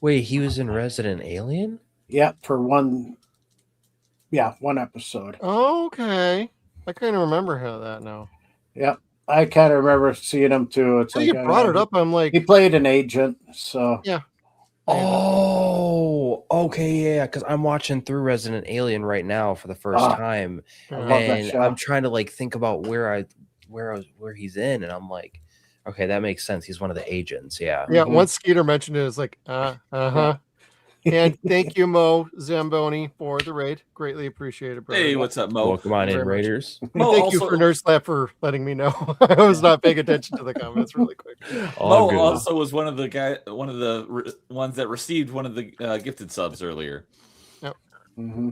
Wait, he was in Resident Alien? yeah, for one episode. Oh, okay. I kind of remember how that now. Yep. I kind of remember seeing him too. It's So you brought it up. I'm like, he played an agent, so yeah. Oh, okay, yeah. Because I'm watching through Resident Alien right now for the first time, I love that and show. I'm trying to like think about where he's in, and I'm like, okay, that makes sense. He's one of the agents. Yeah. Yeah, once Skeeter mentioned it, it was like, uh-huh. And thank you, Mo Zamboni, for the raid. Greatly appreciated, brother. Hey, what's up, Mo? Welcome on in, Very much. Raiders. Mo Thank also, you for NerdSlap for letting me know. I was not paying attention to the comments really quick. All Mo good. also was one of the ones that received one of the gifted subs earlier. Yep. Mm-hmm.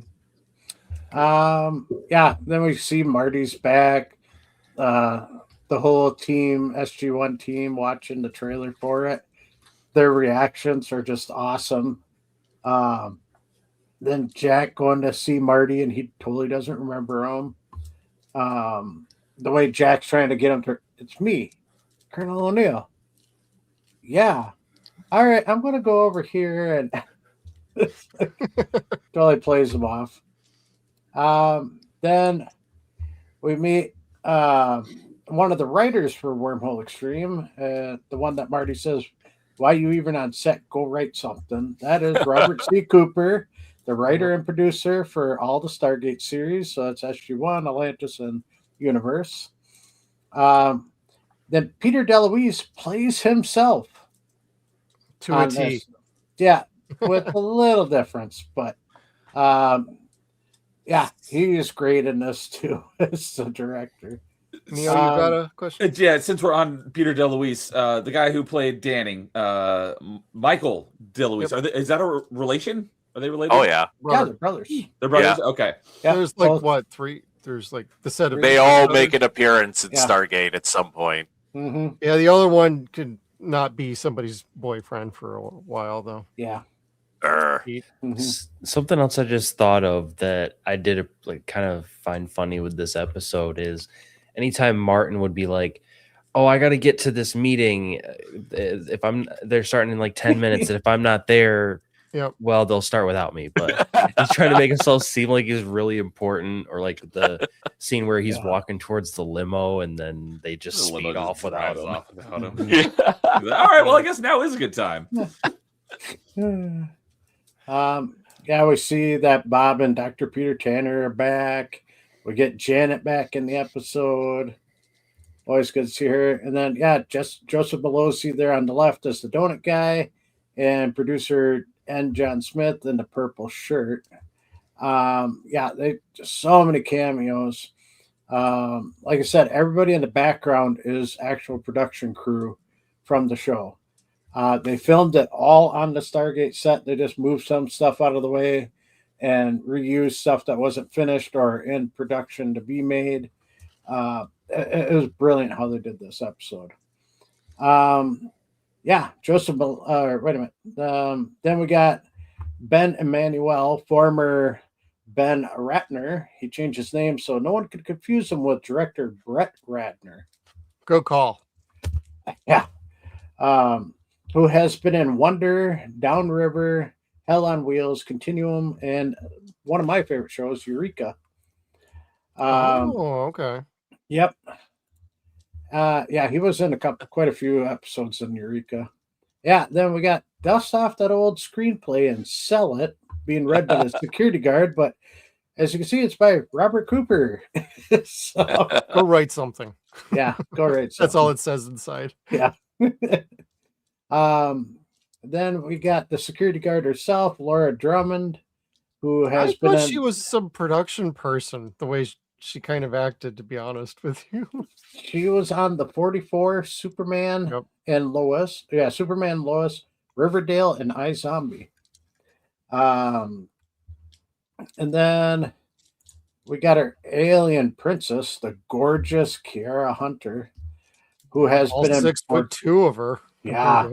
Yeah, then we see Marty's back. The whole team, SG1 team, watching the trailer for it. Their reactions are just awesome. Then Jack going to see Marty, and he totally doesn't remember him. The way Jack's trying to get him to, it's me, Colonel O'Neill. Yeah. All right, I'm going to go over here, and totally plays him off. Then we meet one of the writers for Wormhole X-Treme, the one that Marty says, "Why you even on set? Go write something." That is Robert C. Cooper, the writer and producer for all the Stargate series. So it's SG-1, Atlantis, and Universe. Then Peter DeLuise plays himself. To a T. This. Yeah, with a little difference. But yeah, he is great in this too as the director. Neil, you got a question? Yeah, since we're on Peter DeLuise, the guy who played Danning, Michael DeLuise. Yep. Is that a relation? Are they related? Oh yeah, Yeah, they're brothers. They're brothers? Okay. Yeah, There's like both. what, 3? There's like the set of they all make an appearance in Yeah. Stargate at some point. Mm-hmm. Yeah, the other one could not be somebody's boyfriend for a while though. Yeah. Mm-hmm. Something else I just thought of that I did kind of find funny with this episode is anytime Martin would be like, "Oh, I got to get to this meeting. They're starting in like 10 minutes, and if I'm not there, Yep. well, they'll start without me." But He's trying to make himself seem like he's really important, or like the scene where he's walking towards the limo and then they just The limo speed just off without drives him. off without him. All right, well, I guess now is a good time. Yeah, we see that Bob and Dr. Peter Tanner are back. We get Janet back in the episode. Always good to see her. And then, Joseph Belosi there on the left is the donut guy, and producer N. John Smith in the purple shirt. They just so many cameos. Like I said, everybody in the background is actual production crew from the show. They filmed it all on the Stargate set. They just moved some stuff out of the way and reused stuff that wasn't finished or in production to be made. It was brilliant how they did this episode. Joseph. Wait a minute. Then we got Ben Emanuel, former Ben Ratner. He changed his name so no one could confuse him with director Brett Ratner. Good call. Yeah. Who has been in Wonder, Downriver, Hell on Wheels, Continuum, and one of my favorite shows, Eureka. Okay. Yep. He was in quite a few episodes in Eureka. Yeah, then we got dust off that old screenplay and sell it, being read by the security guard, but as you can see, it's by Robert Cooper. So, go write something. Yeah, go write something. That's all it says inside. Yeah. Then we got the security guard herself, Laura Drummond, who has been. She was some production person. The way she kind of acted, to be honest with you. She was on the 44, Superman and Lois. Yeah, Superman, Lois, Riverdale, and iZombie. And then we got our alien princess, the gorgeous Kiara Hunter, who has all been 6'2" of her. Yeah.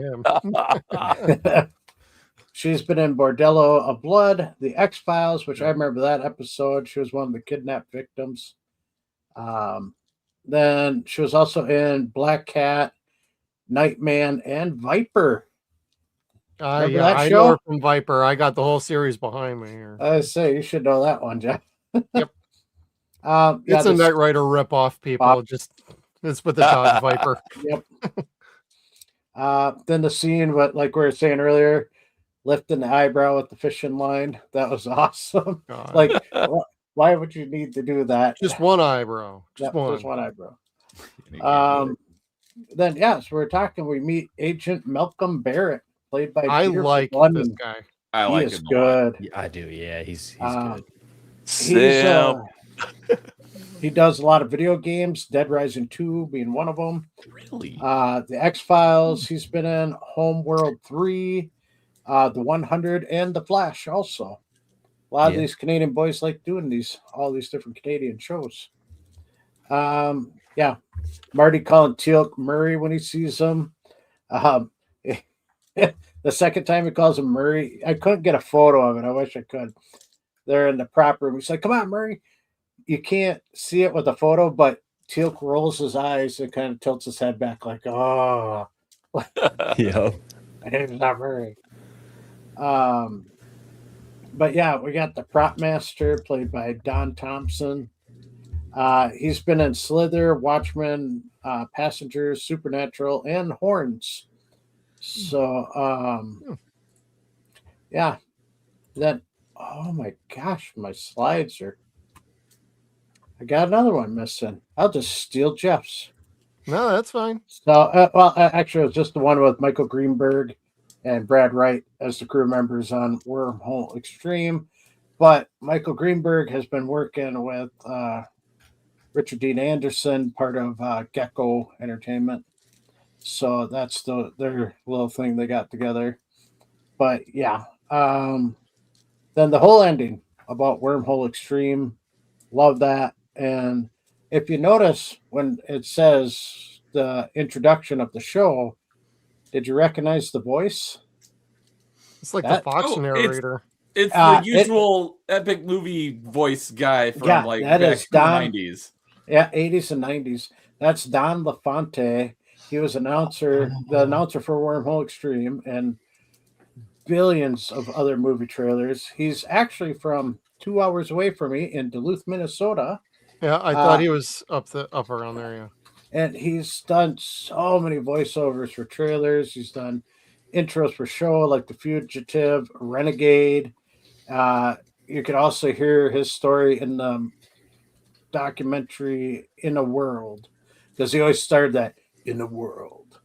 She's been in Bordello of Blood, The X-Files, which I remember that episode. She was one of the kidnapped victims. Then she was also in Black Cat, Nightman, and Viper. I know her from Viper. I got the whole series behind me here. I say you should know that one, Jeff. Yep. It's a Knight Rider ripoff, people. It's with the dog Viper. Yep. Then the scene, like we were saying earlier, lifting the eyebrow with the fishing line. That was awesome. God. Like, why would you need to do that? Just one eyebrow. Just one eyebrow. Then, so we're talking. We meet Agent Malcolm Barrett, played by. I Peter like London. this guy. I like him. He is good. Yeah, I do. Yeah, he's good. He does a lot of video games, Dead Rising 2 being one of them. Really? The X-Files, he's been in Homeworld 3, The 100, and The Flash also. A lot of these Canadian boys like doing all these different Canadian shows. Marty calling Teal'c Murray when he sees him. The second time he calls him Murray, I couldn't get a photo of it. I wish I could. They're in the prop room. He's like, "Come on, Murray." You can't see it with the photo, but Teal'c rolls his eyes and kind of tilts his head back like, "Oh." Yeah. It's not Murray. But we got the prop master played by Don Thompson. He's been in Slither, Watchmen, Passengers, Supernatural, and Horns. So, Then, oh my gosh, my slides are. I got another one missing. I'll just steal Jeff's. No, that's fine. So, actually, it was just the one with Michael Greenberg and Brad Wright as the crew members on Wormhole X-Treme. But Michael Greenberg has been working with Richard Dean Anderson, part of Gecko Entertainment. So that's their little thing they got together. But then the whole ending about Wormhole X-Treme, love that. And if you notice when it says the introduction of the show, did you recognize the voice? It's like the Fox narrator. It's the usual epic movie voice guy from back in the 90s. Yeah, 80s and 90s. That's Don LaFonte. He was the announcer for Wormhole X-Treme, and billions of other movie trailers. He's actually from 2 hours away from me in Duluth, Minnesota. Yeah, I thought he was up around there. Yeah, and he's done so many voiceovers for trailers. He's done intros for show like The Fugitive, Renegade. You could also hear his story in the documentary In a World, because he always started that in the world.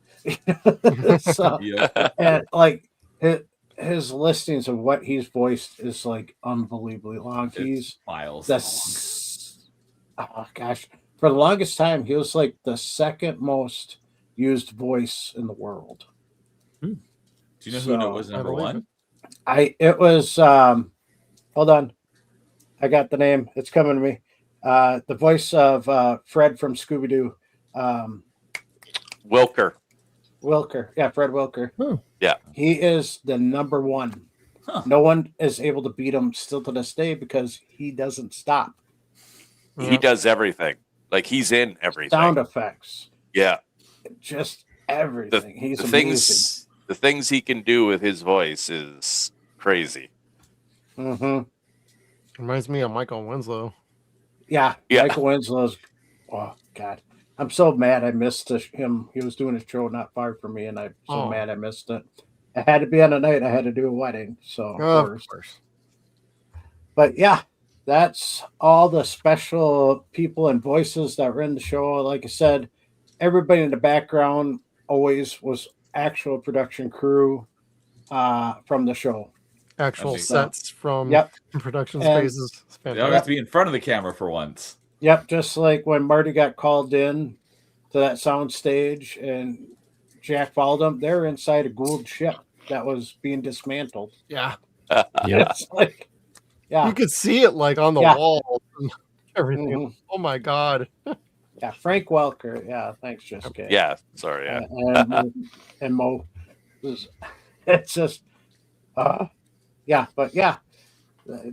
So, and like his listings of what he's voiced is like unbelievably long. He's miles long. Oh gosh, for the longest time, he was like the second most used voice in the world. Do you know who was number one? It was hold on. I got the name. It's coming to me. The voice of Fred from Scooby-Doo. Wilker. Yeah, Fred Wilker. Yeah. He is the number one. No one is able to beat him still to this day because he doesn't stop. He does everything. Like he's in everything. Sound effects. Yeah. Just everything. He's amazing. The things he can do with his voice is crazy. Mm-hmm. Reminds me of Michael Winslow. Yeah. Michael Winslow's. Oh God, I'm so mad I missed him. He was doing a show not far from me, and I'm so mad I missed it. It had to be on a night I had to do a wedding, so of course. But yeah, that's all the special people and voices that were in the show. Like I said, everybody in the background always was actual production crew from the show. Actual sets from production spaces. They don't have to be in front of the camera for once. Yep, just like when Marty got called in to that sound stage and Jack followed him, they're inside a Gould ship that was being dismantled. Yeah. It's like, you could see it like on the wall and everything. Mm-hmm. Oh my God. Yeah, Frank Welker. Yeah, thanks, Jessica. Yeah, sorry. Yeah. And Mo. It's just, but yeah,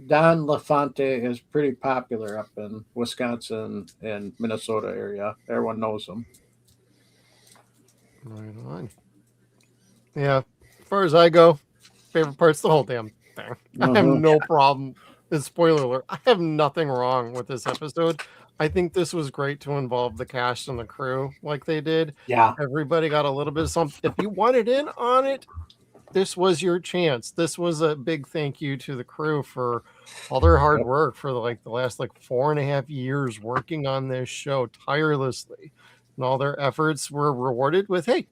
Don LaFonte is pretty popular up in Wisconsin and Minnesota area. Everyone knows him. Right on. Yeah, as far as I go, favorite part's the whole damn thing. I have no problem. Spoiler alert, I have nothing wrong with this episode. I think this was great to involve the cast and the crew like they did. Yeah. Everybody got a little bit of something. If you wanted in on it, this was your chance. This was a big thank you to the crew for all their hard work for the last 4.5 years working on this show tirelessly. And all their efforts were rewarded with, hey,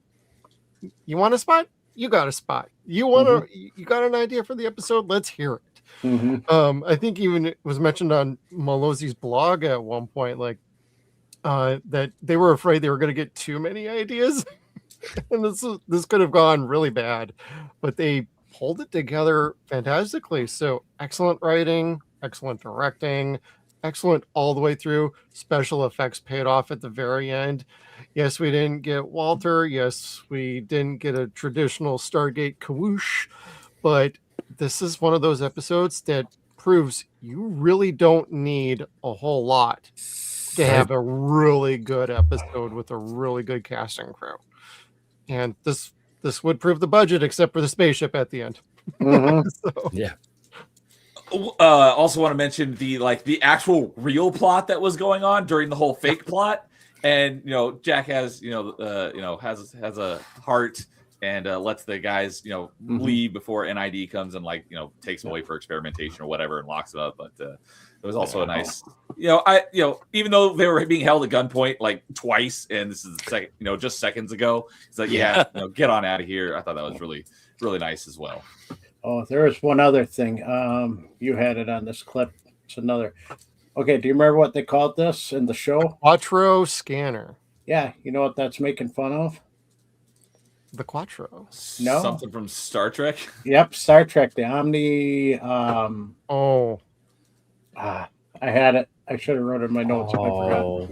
you want a spot? You got a spot. You want you got an idea for the episode? Let's hear it. I think even it was mentioned on Malozzi's blog at one point, that they were afraid they were going to get too many ideas. And this could have gone really bad, but they pulled it together fantastically. So excellent writing, excellent directing, excellent all the way through. Special effects paid off at the very end. Yes, we didn't get Walter. Yes, we didn't get a traditional Stargate kawoosh, but this is one of those episodes that proves you really don't need a whole lot to have a really good episode with a really good casting crew. And this would prove the budget, except for the spaceship at the end. Yeah. Also want to mention the actual real plot that was going on during the whole fake plot. And Jack has has a heart and lets the guys leave before NID comes and takes them away for experimentation or whatever and locks it up. But it was also a nice even though they were being held at gunpoint twice, and this is the second just seconds ago, it's like get on out of here. I thought that was really, really nice as well. Oh, there was one other thing. You had it on this clip. It's another. Okay, do you remember what they called this in the show? Quattro scanner. Yeah, you know what that's making fun of? The Quattro. No. Something from Star Trek? Yep, Star Trek, the Omni. I had it. I should have wrote it in my notes if I forgot.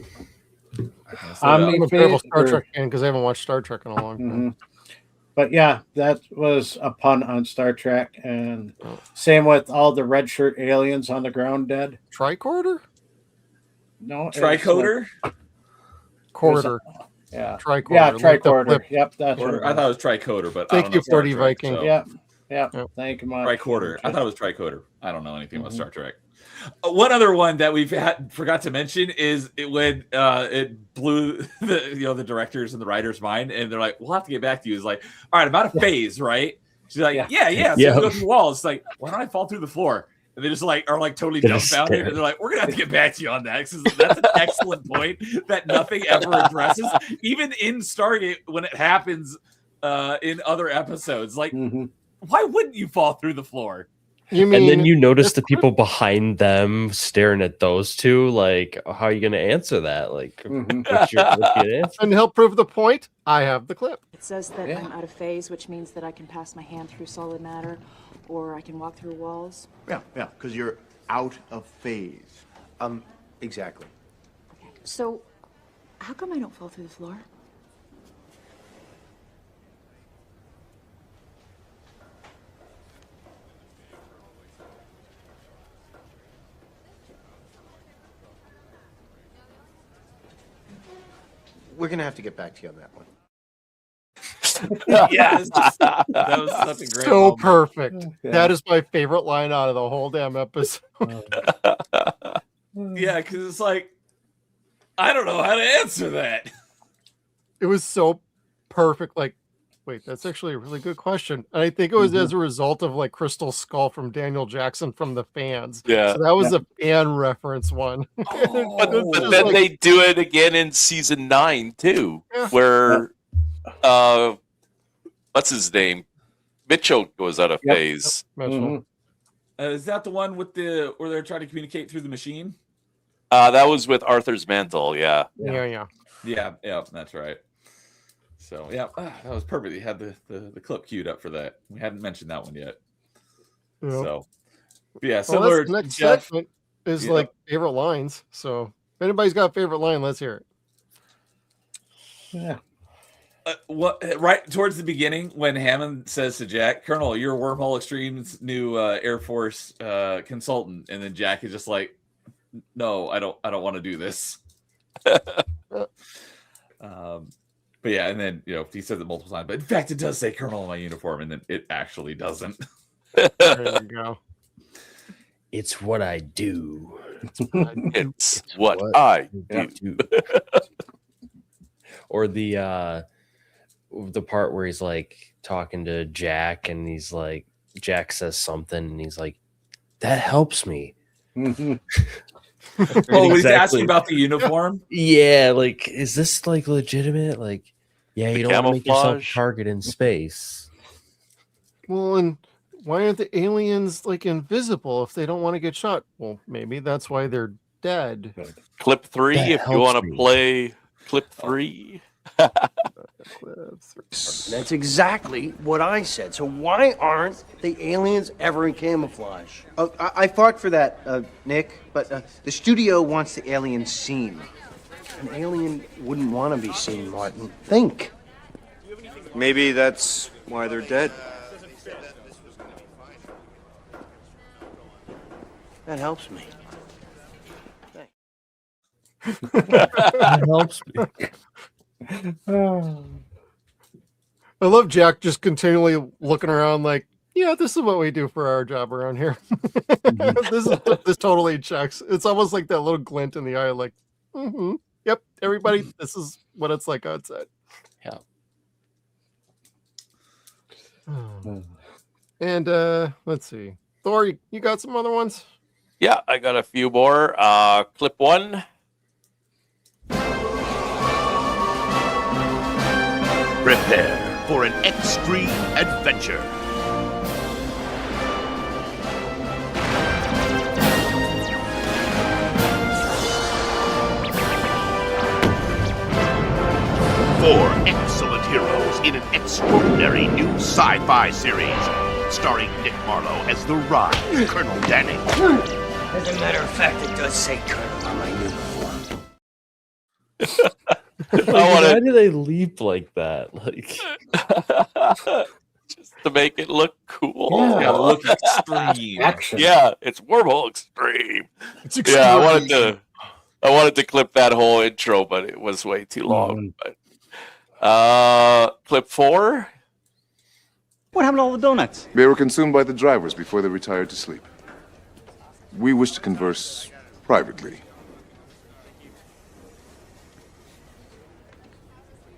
I'm a terrible Star Trek fan because I haven't watched Star Trek in a long time. But yeah, that was a pun on Star Trek, and same with all the red shirt aliens on the ground dead. Tricorder? No. Tricoder? Quarter. Yeah. Tricorder. Yeah, tricorder. Yep, that's I thought it was tricoder, but thank you, 40 Viking. Yep. Yeah, thank you much. Tricorder. I thought it was tricorder. I don't know anything about Star Trek. One other one that we've forgot to mention is when it blew the directors and the writers' mind, and they're like, "We'll have to get back to you." It's like, "All right, I'm out of phase, right?" She's like, "Yeah." So we go through walls. It's like, "Why don't I fall through the floor?" And they just are totally dumbfounded, and they're like, "We're gonna have to get back to you on that because that's an excellent point that nothing ever addresses, even in Stargate when it happens in other episodes. Like, why wouldn't you fall through the floor?" And then you notice the people behind them staring at those two. Like, how are you going to answer that? Like, what's your answer? And help prove the point, I have the clip. It says that I'm out of phase, which means that I can pass my hand through solid matter, or I can walk through walls. Yeah, because you're out of phase. Exactly. Okay. So, how come I don't fall through the floor? We're going to have to get back to you on that one. That was such a great moment. Perfect. That is my favorite line out of the whole damn episode. Yeah, because it's like, I don't know how to answer that. It was so perfect. Like, wait, that's actually a really good question. And I think it was as a result of like Crystal Skull from Daniel Jackson from the Fans. Yeah. So that was a fan reference one. But then they do it again in season 9 too, where what's his name? Mitchell goes out of phase. Is that the one with where they're trying to communicate through the machine? That was with Arthur's mantle. Yeah, that's right. So that was perfect. You had the clip queued up for that. We hadn't mentioned that one yet. So similar. The next segment is like favorite lines. So if anybody's got a favorite line, let's hear it. Yeah. Right towards the beginning, when Hammond says to Jack, "Colonel, you're Wormhole X-Treme's new Air Force consultant," and then Jack is just like, "No, I don't want to do this." But yeah, and then he says it multiple times. But in fact, it does say Colonel on my uniform, and then it actually doesn't. There you go. It's what I do. It's what I do. Or the part where he's like talking to Jack, and he's like, Jack says something, and he's like, "That helps me." He's asking about the uniform. Yeah, like, is this like legitimate? Like, yeah, you don't want to make yourself a target in space. Well, and why aren't the aliens like invisible if they don't want to get shot? Well, maybe that's why they're dead. Clip 3, if you want to play clip 3. That's exactly what I said. So why aren't the aliens ever in camouflage? Oh, I fought for that, Nick, but the studio wants the aliens seen. An alien wouldn't want to be seen, Martin. Think. Maybe that's why they're dead. That helps me. That helps me. I love Jack just continually looking around like, yeah, this is what we do for our job around here. This totally checks. It's almost like that little glint in the eye, like, yep, everybody, this is what it's like outside. Yeah. And let's see. Thor, you got some other ones? Yeah, I got a few more. Clip 1. Prepare for an extreme adventure. Four excellent heroes in an extraordinary new sci-fi series, starring Nick Marlowe as the Rye, Colonel Danny. As a matter of fact, it does say Colonel on my uniform. Why do they leap like that? Like, just to make it look cool. Yeah, look extreme. Yeah, it's Wormhole X-Treme. It's extreme. Yeah, I wanted to clip that whole intro, but it was way too long. But clip 4. What happened to all the donuts? They were consumed by the drivers before they retired to sleep. We wish to converse privately.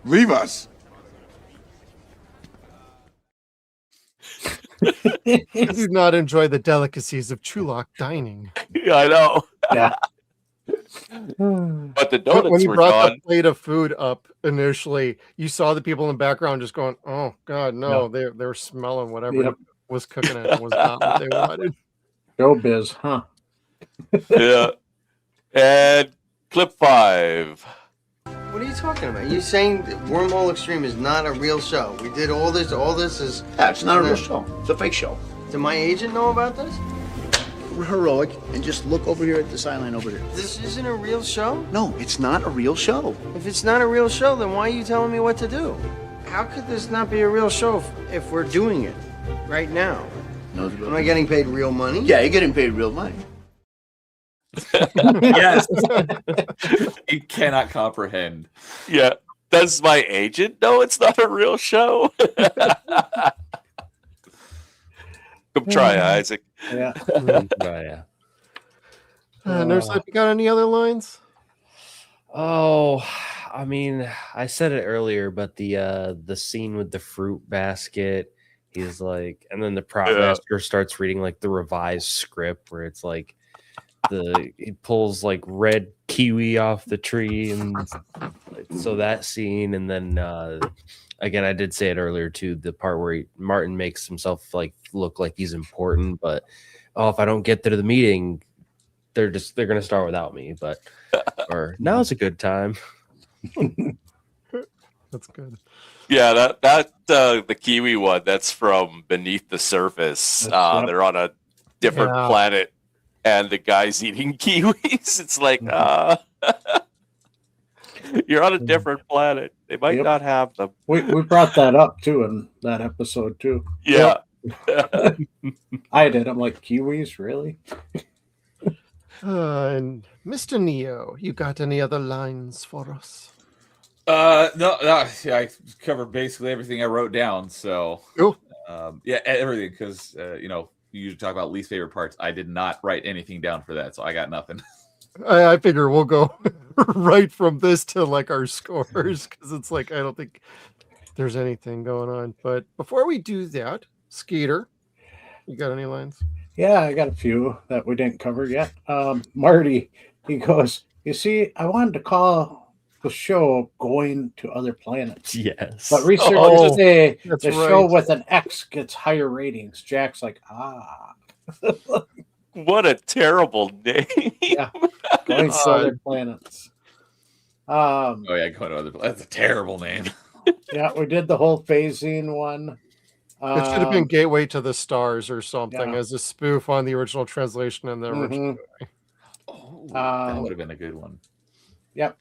Leave us! I do not enjoy the delicacies of Chulak dining. Yeah, I know. Yeah. But the When donuts you were brought gone. the plate of food up initially, you saw the people in the background just going, "Oh God, no!" They were smelling whatever Yep. was cooking it. It was not what they wanted. Showbiz, huh? Yeah. And clip 5. What are you talking about? You saying that Wormhole X-Treme is not a real show? We did all this. All this is. Yeah, it's not a real show. It's a fake show. Did my agent know about this? We're heroic, and just look over here at the sign over there. This isn't a real show? No, it's not a real show. If it's not a real show, then why are you telling me what to do? How could this not be a real show if we're doing it right now? No, Am I getting paid real money? Yeah, you're getting paid real money. Yes. You cannot comprehend. Yeah. Does my agent know it's not a real show? Come try, Isaac. Yeah. Yeah. NerdSlap, you got any other lines? Oh, I mean, I said it earlier, but the scene with the fruit basket, he's like, and then the prop master starts reading like the revised script where it's like he pulls like red kiwi off the tree, and so that scene, and then again, I did say it earlier too, the part where Martin makes himself like look like he's important, but if I don't get to the meeting, they're gonna start without me. But or now's a good time. That's good. Yeah, that the Kiwi one, that's from Beneath the Surface. They're on a different planet, and the guy's eating kiwis. It's like, you're on a different planet. They might not have them. We brought that up too in that episode too. Yeah. I did. I'm like, kiwis, really? And Mr. Neo, you got any other lines for us? No, I covered basically everything I wrote down. So, cool. Yeah, everything, because you usually talk about least favorite parts. I did not write anything down for that, so I got nothing. I figure we'll go right from this to like our scores, because it's like I don't think there's anything going on. But before we do that, Skeeter, you got any lines? Yeah, I got a few that we didn't cover yet. Marty, he goes, you see, I wanted to call the show Going to Other Planets. Yes. But researchers say the show with an X gets higher ratings. Jack's like, What a terrible name. Yeah. Going to Other Planets. Going to Other Planets. That's a terrible name. Yeah, we did the whole phasing one. It should have been Gateway to the Stars or something, yeah. as a spoof on the original translation and the original. That would have been a good one. Yep.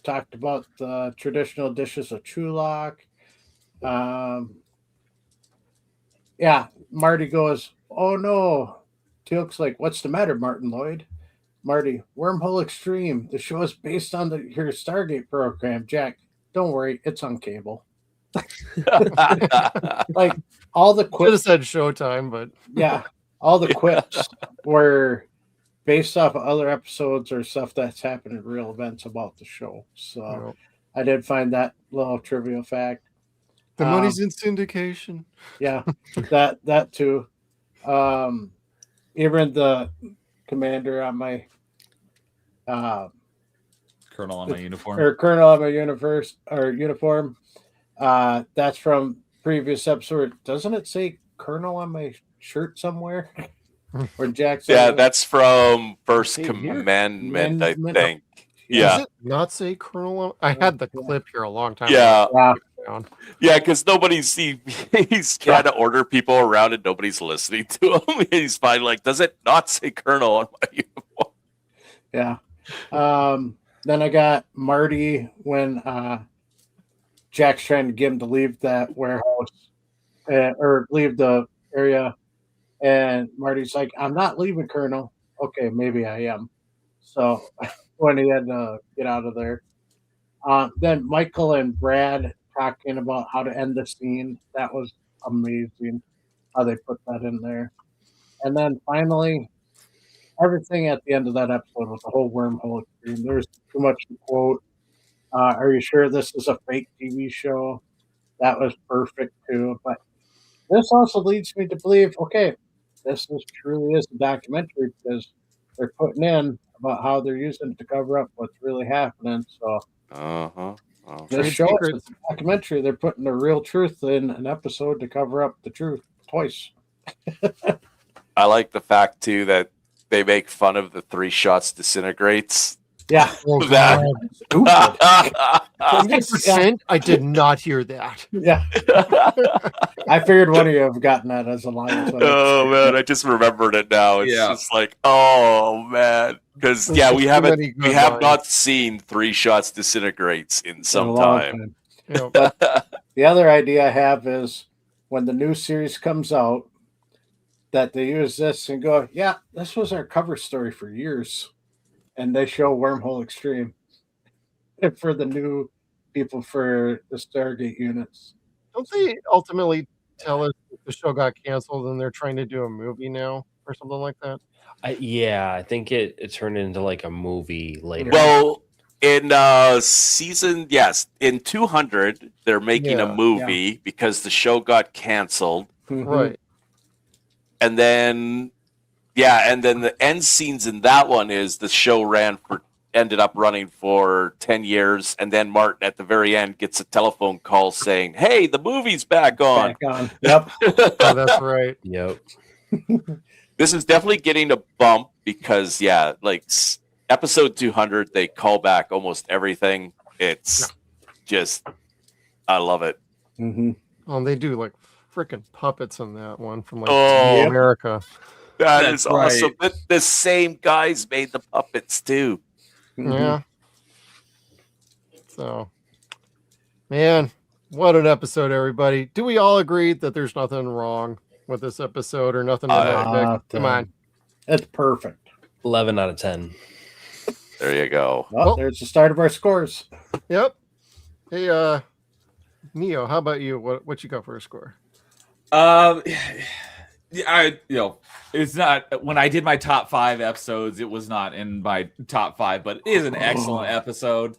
Talked about the traditional dishes of Chulak. Yeah, Marty goes, oh no. Teal'c's like, what's the matter, Martin Lloyd? Marty, Wormhole X-Treme. The show is based on your Stargate program. Jack, don't worry, it's on cable. Like all the quips should have said Showtime, but yeah, all the quips were based off of other episodes or stuff that's happened in real events about the show. So I did find that little trivia fact. The money's in syndication. Yeah, that too. Even the commander on my Colonel on my uniform. Or Colonel on my uniform. That's from previous episode. Doesn't it say Colonel on my shirt somewhere? Or Jackson? Yeah, that's from First Commandment, I think. Yeah. Does it not say Colonel? I had the clip here a long time Yeah. ago. Yeah, because he's trying to order people around and nobody's listening to him. He's fine, like, does it not say Colonel on my uniform? Yeah. Then I got Marty when Jack's trying to get him to leave that warehouse or leave the area. And Marty's like, I'm not leaving, Colonel. Okay, maybe I am. So when he had to get out of there. Then Michael and Brad talking about how to end the scene. That was amazing how they put that in there. And then finally, everything at the end of that episode was a whole wormhole extreme. There's too much to quote. Are you sure this is a fake TV show? That was perfect too. But this also leads me to believe, okay, this truly is a documentary because they're putting in about how they're using it to cover up what's really happening. So this show is a documentary. They're putting the real truth in an episode to cover up the truth twice. I like the fact too that they make fun of the 3 shots disintegrates. Yeah. That. 100%. I did not hear that. Yeah. I figured one of you have gotten that as a line. Oh man, I just remembered it now. It's just like, oh man, because we have not seen 3 shots disintegrates in some time. But the other idea I have is when the new series comes out, that they use this and go, yeah, this was our cover story for years, and they show Wormhole X-Treme for the new people for the Stargate units. Don't they ultimately tell us that the show got canceled and they're trying to do a movie now or something like that? I think it turned into like a movie later. Well, in season, in 200, they're making a movie because the show got canceled. Right. And then the end scenes in that one is the show ended up running for 10 years, and then Martin at the very end gets a telephone call saying, "Hey, the movie's back on." Yep. Oh, that's right. Yep. This is definitely getting a bump because episode 200, they call back almost everything. It's just, I love it. Mm-hmm. Oh, they do like freaking puppets in that one from America. That is awesome. The same guys made the puppets too. Yeah. So, man, what an episode, everybody. Do we all agree that there's nothing wrong with this episode or nothing? Come on. It's perfect. 11 out of 10. There you go. Well, there's the start of our scores. Yep. Hey, Neo, how about you? What you got for a score? It's not when I did my top 5 episodes, it was not in my top 5, but it is an excellent episode.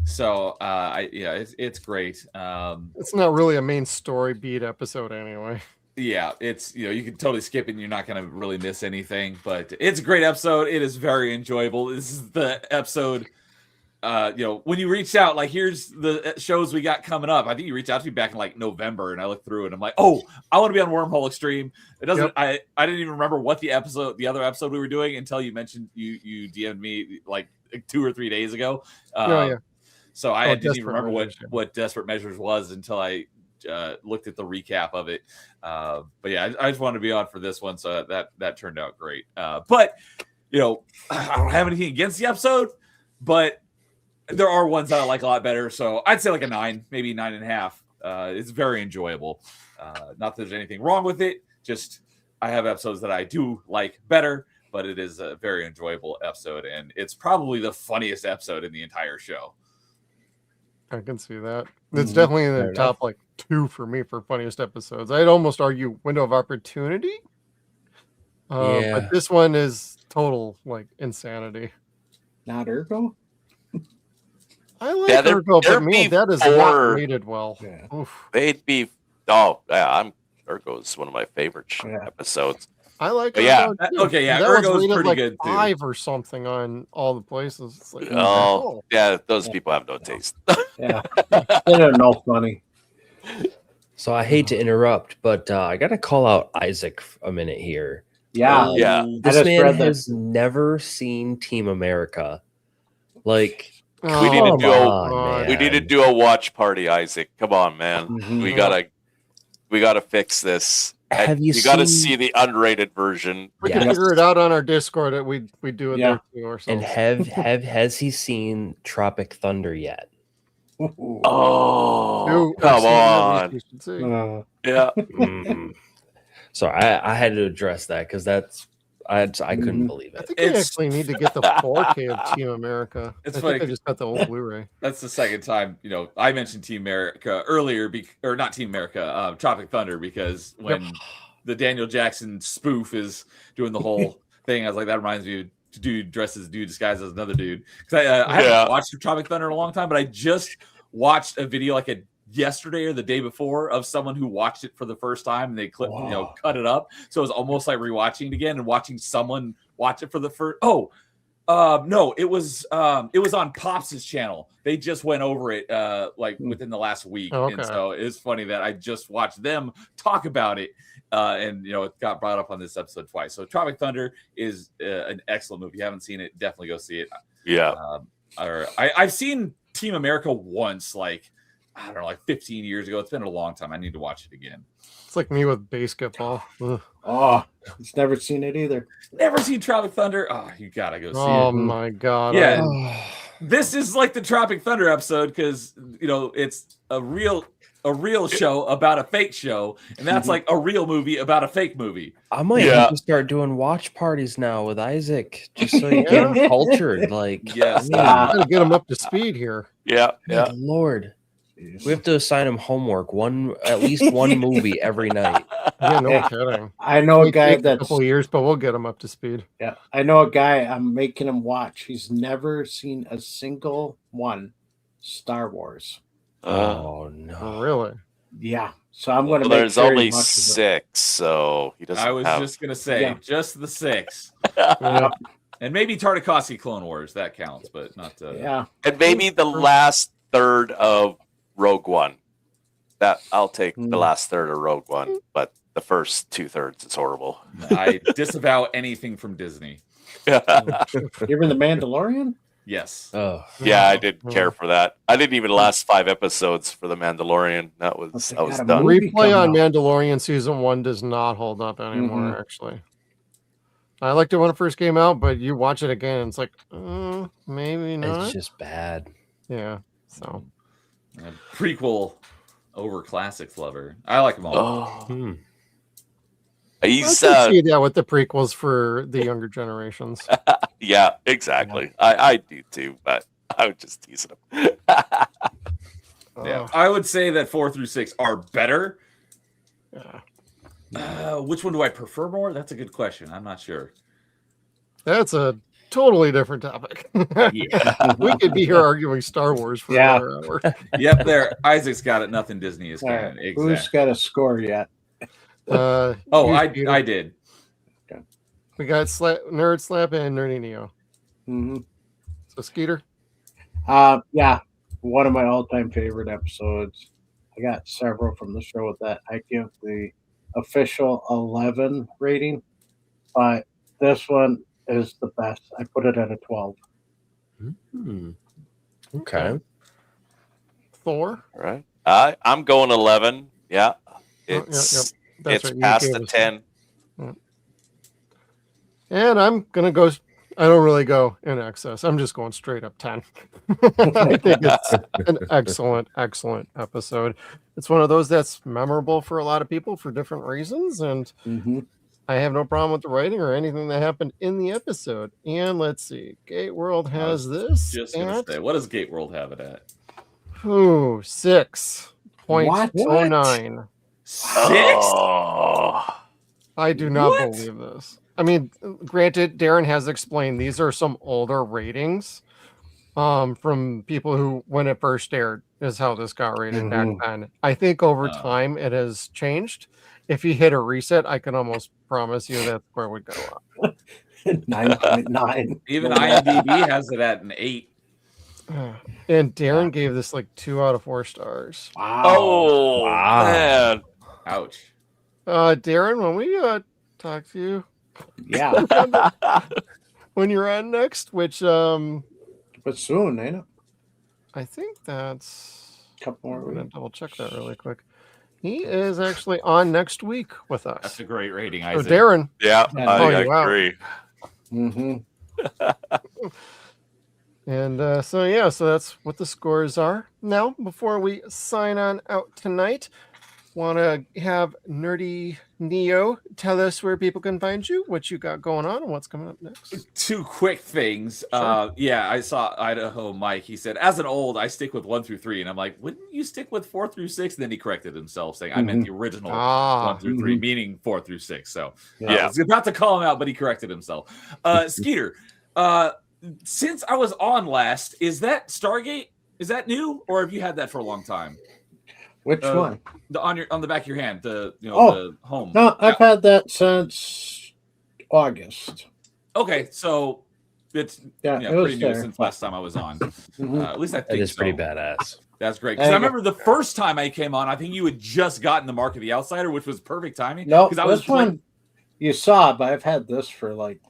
So it's great. It's not really a main story beat episode anyway. Yeah, it's you can totally skip it and you're not gonna really miss anything, but it's a great episode. It is very enjoyable. This is the episode. When you reached out, like, here's the shows we got coming up. I think you reached out to me back in like November, and I looked through it. And I'm like, oh, I want to be on Wormhole X-Treme. It doesn't. Yep. I didn't even remember what the other episode we were doing until you mentioned you DM'd me like 2 or 3 days ago. So I didn't even remember what Desperate Measures was until I looked at the recap of it. But yeah, I just wanted to be on for this one, so that turned out great. But I don't have anything against the episode, but there are ones that I like a lot better, so I'd say like a 9, maybe 9.5. It's very enjoyable. Not that there's anything wrong with it, just I have episodes that I do like better, but it is a very enjoyable episode, and it's probably the funniest episode in the entire show. I can see that. It's definitely in the top 2 for me for funniest episodes. I'd almost argue Window of Opportunity. But this one is total insanity. Not Ergo? I like Ergo, but man, that is not rated well. Yeah. They'd be. Ergo is one of my favorite episodes. I like Ergo. Yeah. Ergo is pretty good too. 5 or something on all the places. It's like, those people have no taste. Yeah, they don't know funny. So I hate to interrupt, but I got to call out Isaac a minute here. Yeah. This man has never seen Team America. Like, we need to do a watch party, Isaac. Come on, man. Mm-hmm. We gotta fix this. You got to see the unrated version. We can figure it out on our Discord. That we do it there too, or something. And has he seen Tropic Thunder yet? Oh, come on! Yeah. Mm-hmm. So I had to address that because that's I couldn't believe I it. think we actually need to get the 4K of Team America. It's I funny. think I just got the old Blu-ray. That's the second time, I mentioned Team America earlier, or not Team America, Tropic Thunder, because when the Daniel Jackson spoof is doing the whole thing, I was like, that reminds me of dude dressed as a dude disguised as another dude. Because I haven't watched Tropic Thunder in a long time, but I just watched a video yesterday or the day before of someone who watched it for the first time, and they cut it up. So it was almost like rewatching it again and watching someone watch it for the first. No, it was on Pops' channel. They just went over it within the last week. Okay. And so it's funny that I just watched them talk about it. And it got brought up on this episode twice. So Tropic Thunder is an excellent movie. If you haven't seen it, definitely go see it. Yeah. I've seen Team America once, 15 years ago. It's been a long time. I need to watch it again. It's like me with basketball. Ugh. Oh, he's never seen it either. Never seen Tropic Thunder. Oh, you gotta go see it. Oh my god. Yeah. This is like the Tropic Thunder episode because it's a real show about a fake show, and that's like a real movie about a fake movie. I might have to start doing watch parties now with Isaac, just so you get him cultured. Yes, gotta get him up to speed here. Yeah. Good Lord. We have to assign him homework, at least one movie every night. Yeah, no kidding. I know a guy that's a couple of years, but we'll get him up to speed. Yeah, I know a guy. I'm making him watch. He's never seen a single one Star Wars. Oh no! Really? Yeah. So I'm going to. There's only 6, so he doesn't. I was just going to say, just the 6. And maybe Tartakovsky Clone Wars, that counts, but not. And maybe the last third of Rogue One. That I'll take the last third of Rogue One, but the first 2/3 is horrible. I disavow anything from Disney. Even The Mandalorian? Yes. Oh. Yeah, I didn't care for that. I didn't even last 5 episodes for The Mandalorian. I was done. Replay on Mandalorian season 1 does not hold up anymore. Actually, I liked it when it first came out, but you watch it again, and it's like, maybe not. It's just bad. Yeah. So, prequel over classics lover. I like them all. I can see that with the prequels for the younger generations. Yeah, exactly. I do too, but I would just tease them. Yeah, I would say that 4 through 6 are better. Which one do I prefer more? That's a good question. I'm not sure. That's a totally different topic. Yeah. We could be here arguing Star Wars for another hour. Yep, there. Isaac's got it. Nothing Disney is canon. Right. Who's got a score yet? I did. Okay. We got NerdSlap and NerdyNeo. So Skeeter? Yeah, one of my all-time favorite episodes. I got several from the show with that. I give the official 11 rating, but this one is the best. I put it at a 12. Okay. Thor? All right. I'm going 11. Yeah. It's That's right, you past gave the us 10. And I'm going to go, I don't really go in excess. I'm just going straight up 10. I think it's an excellent, excellent episode. It's one of those that's memorable for a lot of people for different reasons. And I have no problem with the writing or anything that happened in the episode. And let's see. Gate World has this. Just going to say, what does Gate World have it at? 6.09. 6? I do not believe this. I mean, granted, Darren has explained these are some older ratings from people who, when it first aired, is how this got rated back then. I think over time it has changed. If you hit a reset, I can almost promise you that score would go up. 9.9. Even IMDb has it at an 8. And Darren gave this like 2 out of 4 stars. Wow. Man. Ouch. Darren, when we talk to you, when you're on next, which but soon, ain't it? I think that's a couple more. I'm gonna double check that really quick. He is actually on next week with us. That's a great rating, Oh, Isaac. Darren. Yeah, I agree. And so that's what the scores are. Now, before we sign on out tonight, want to have NerdyNeo tell us where people can find you, what you got going on, and what's coming up next? Two quick things. Sure. Yeah, I saw Idaho Mike. He said, as an old, I stick with 1 through 3. And I'm like, wouldn't you stick with 4 through 6? And then he corrected himself, saying, I meant the original 1 through 3, meaning 4 through 6. So I was about to call him out, but he corrected himself. Skeeter, since I was on last, is that Stargate? Is that new, or have you had that for a long time? Which one? On the back of your hand, the home. No, I've had that since August. Okay, so it's pretty new since last time I was on. At least I think that is pretty badass. That's great. Because I remember the first time I came on, I think you had just gotten the Mark of the Outsider, which was perfect timing. No, because I was one you saw, but I've had this for like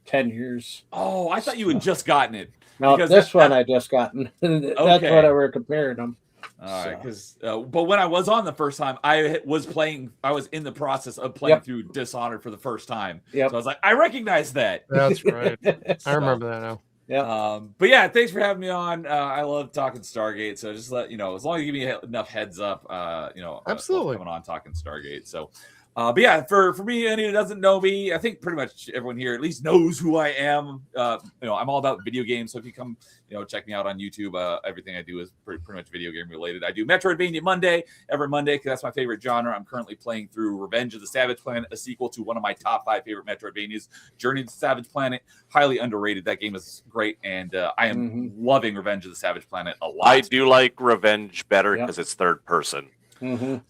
10 years. Oh, I thought you had just gotten it. No, this one I just gotten. That's what I were comparing them. All right, because but when I was on the first time, I was in the process of playing through Dishonored for the first time. So I was like, I recognize that. That's right. I remember that now. Yeah. But yeah, thanks for having me on. I love talking Stargate. So just let you know, as long as you give me enough heads up, absolutely coming on talking Stargate. So. But yeah, for me, anyone who doesn't know me, I think pretty much everyone here at least knows who I am. I'm all about video games. So if you come, check me out on YouTube, everything I do is pretty much video game related. I do Metroidvania Monday every Monday because that's my favorite genre. I'm currently playing through Revenge of the Savage Planet, a sequel to one of my top 5 favorite Metroidvanias, Journey to the Savage Planet. Highly underrated. That game is great, and I am loving Revenge of the Savage Planet a lot. I do like Revenge better because it's third person.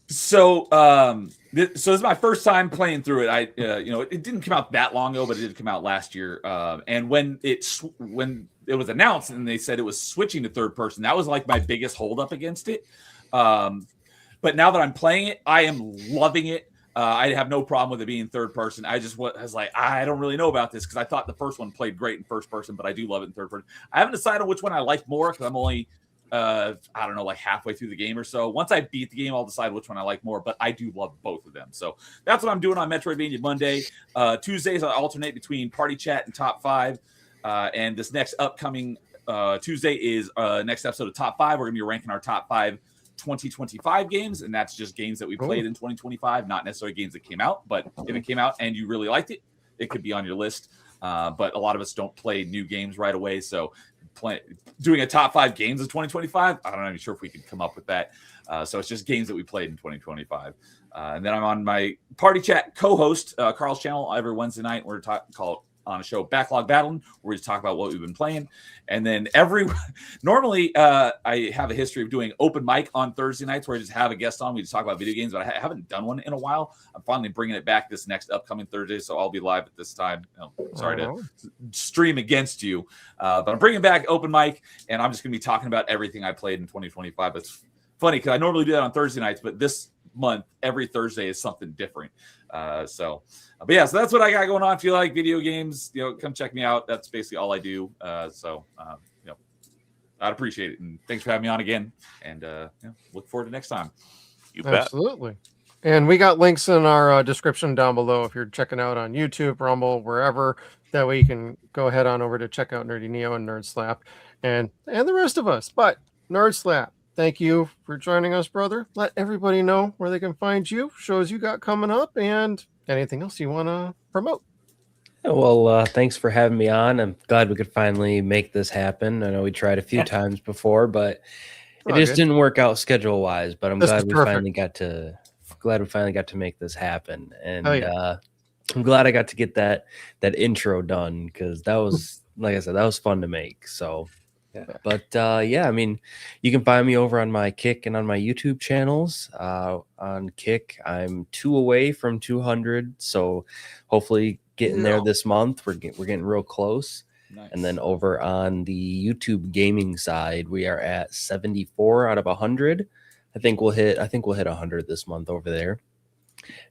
So, this is my first time playing through it. It didn't come out that long ago, but it did come out last year. And when it was announced and they said it was switching to third person, that was like my biggest holdup against it. But now that I'm playing it, I am loving it. I have no problem with it being third person. I just was like, I don't really know about this because I thought the first one played great in first person, but I do love it in third person. I haven't decided which one I like more because I'm only like halfway through the game or so. Once I beat the game, I'll decide which one I like more, but I do love both of them. So that's what I'm doing on Metroidvania Monday. Tuesdays, I alternate between Party Chat and Top 5. And this next upcoming Tuesday is next episode of Top 5. We're going to be ranking our Top 5 2025 games, and that's just games that we played in 2025, not necessarily games that came out, but if it came out and you really liked it, it could be on your list. But a lot of us don't play new games right away, so doing a top 5 games of 2025, I'm not even sure if we could come up with that. So it's just games that we played in 2025. And then I'm on my Party Chat co-host, Carl's channel, every Wednesday night. We're call on a show Backlog Battling, where we just talk about what we've been playing. And then normally I have a history of doing open mic on Thursday nights where I just have a guest on. We just talk about video games, but I haven't done one in a while. I'm finally bringing it back this next upcoming Thursday, so I'll be live at this time. Sorry to stream against you, but I'm bringing back open mic, and I'm just going to be talking about everything I played in 2025. It's funny because I normally do that on Thursday nights, but this month, every Thursday is something different. So that's what I got going on. If you like video games, come check me out. That's basically all I do. I'd appreciate it. And thanks for having me on again. And look forward to next time. You bet. Absolutely. And we got links in our description down below if you're checking out on YouTube, Rumble, wherever. That way you can go ahead on over to check out NerdyNeo and NerdSlap and the rest of us. But NerdSlap, thank you for joining us, brother. Let everybody know where they can find you, shows you got coming up, and anything else you want to promote. Well, thanks for having me on. I'm glad we could finally make this happen. I know we tried a few times before, but it just didn't work out schedule-wise. But I'm glad we finally got to make this happen. And I'm glad I got to get that intro done because that was, like I said, that was fun to make. So. But I mean, you can find me over on my Kick and on my YouTube channels. On Kick, I'm 2 away from 200, so hopefully getting there this month. We're getting real close. Nice. And then over on the YouTube gaming side, we are at 74 out of 100. I think we'll hit 100 this month over there.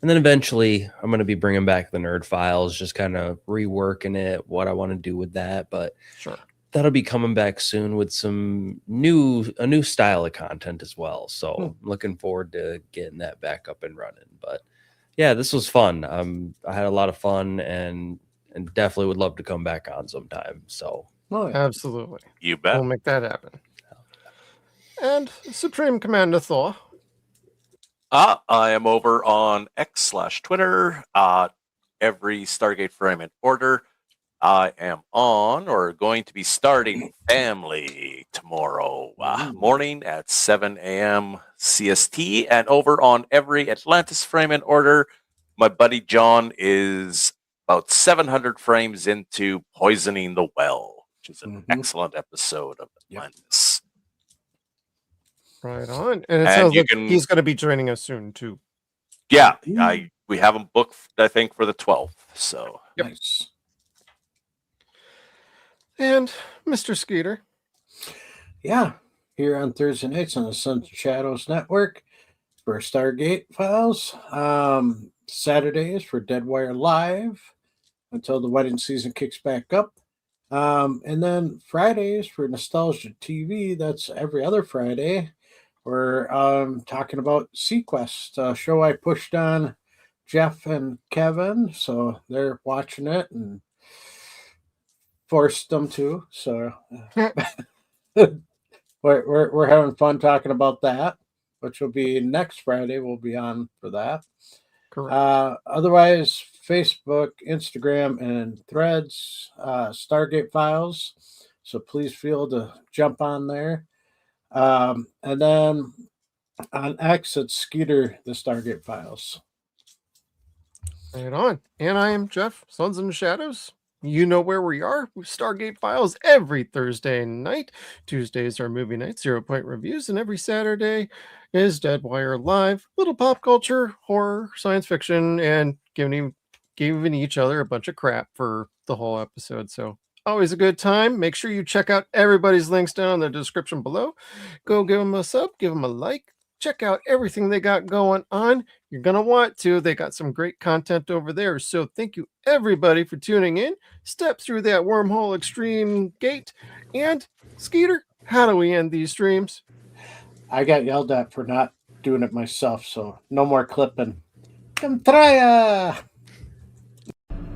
And then eventually, I'm going to be bringing back the Nerd Files, just kind of reworking it, what I want to do with that. But sure. That'll be coming back soon with a new style of content as well. So I'm looking forward to getting that back up and running. But yeah, this was fun. I had a lot of fun and definitely would love to come back on sometime. So absolutely, you bet. We'll make that happen. And Supreme Commander Thor. I am over on X/Twitter. Every Stargate Fragment Order. I am on or going to be starting Family tomorrow morning at 7 a.m. CST. And over on every Atlantis Fragment Order, my buddy John is about 700 frames into Poisoning the Well, which is an excellent episode of Atlantis. Right on. And it sounds like he's going to be joining us soon, too. Yeah, we have him booked, I think, for the 12th. So nice. And Mr. Skeeter. Yeah, here on Thursday nights on the Suns and Shadows Network for Stargate Files. Saturdays for Deadwire Live until the wedding season kicks back up. And then Fridays for Nostalgia TV. That's every other Friday. We're talking about Sequest, a show I pushed on Jeff and Kevin. So they're watching it and forced them to. So we're having fun talking about that, which will be next Friday. We'll be on for that. Correct. Otherwise, Facebook, Instagram, and Threads, Stargate Files. So please feel to jump on there. And then on X, it's Skeeter, the Stargate Files. Right on. And I am Jeff, Suns and Shadows. You know where we are. Stargate Files every Thursday night. Tuesdays are movie nights, 0 Point reviews, and every Saturday is Deadwire Live. Little pop culture, horror, science fiction, and giving each other a bunch of crap for the whole episode. So always a good time. Make sure you check out everybody's links down in the description below. Go give them a sub, give them a like. Check out everything they got going on. You're going to want to. They got some great content over there. So thank you, everybody, for tuning in. Step through that Wormhole X-Treme gate. And, Skeeter, how do we end these streams? I got yelled at for not doing it myself, so no more clipping. Come try.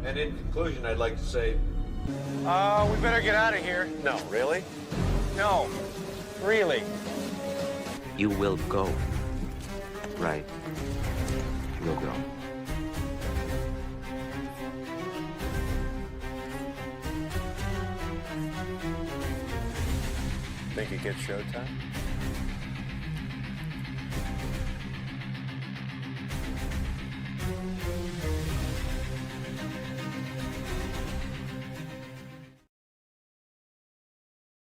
And in conclusion, I'd like to say... We better get out of here. No, really? No, really. You will go. Right. You'll go. Think it gets showtime?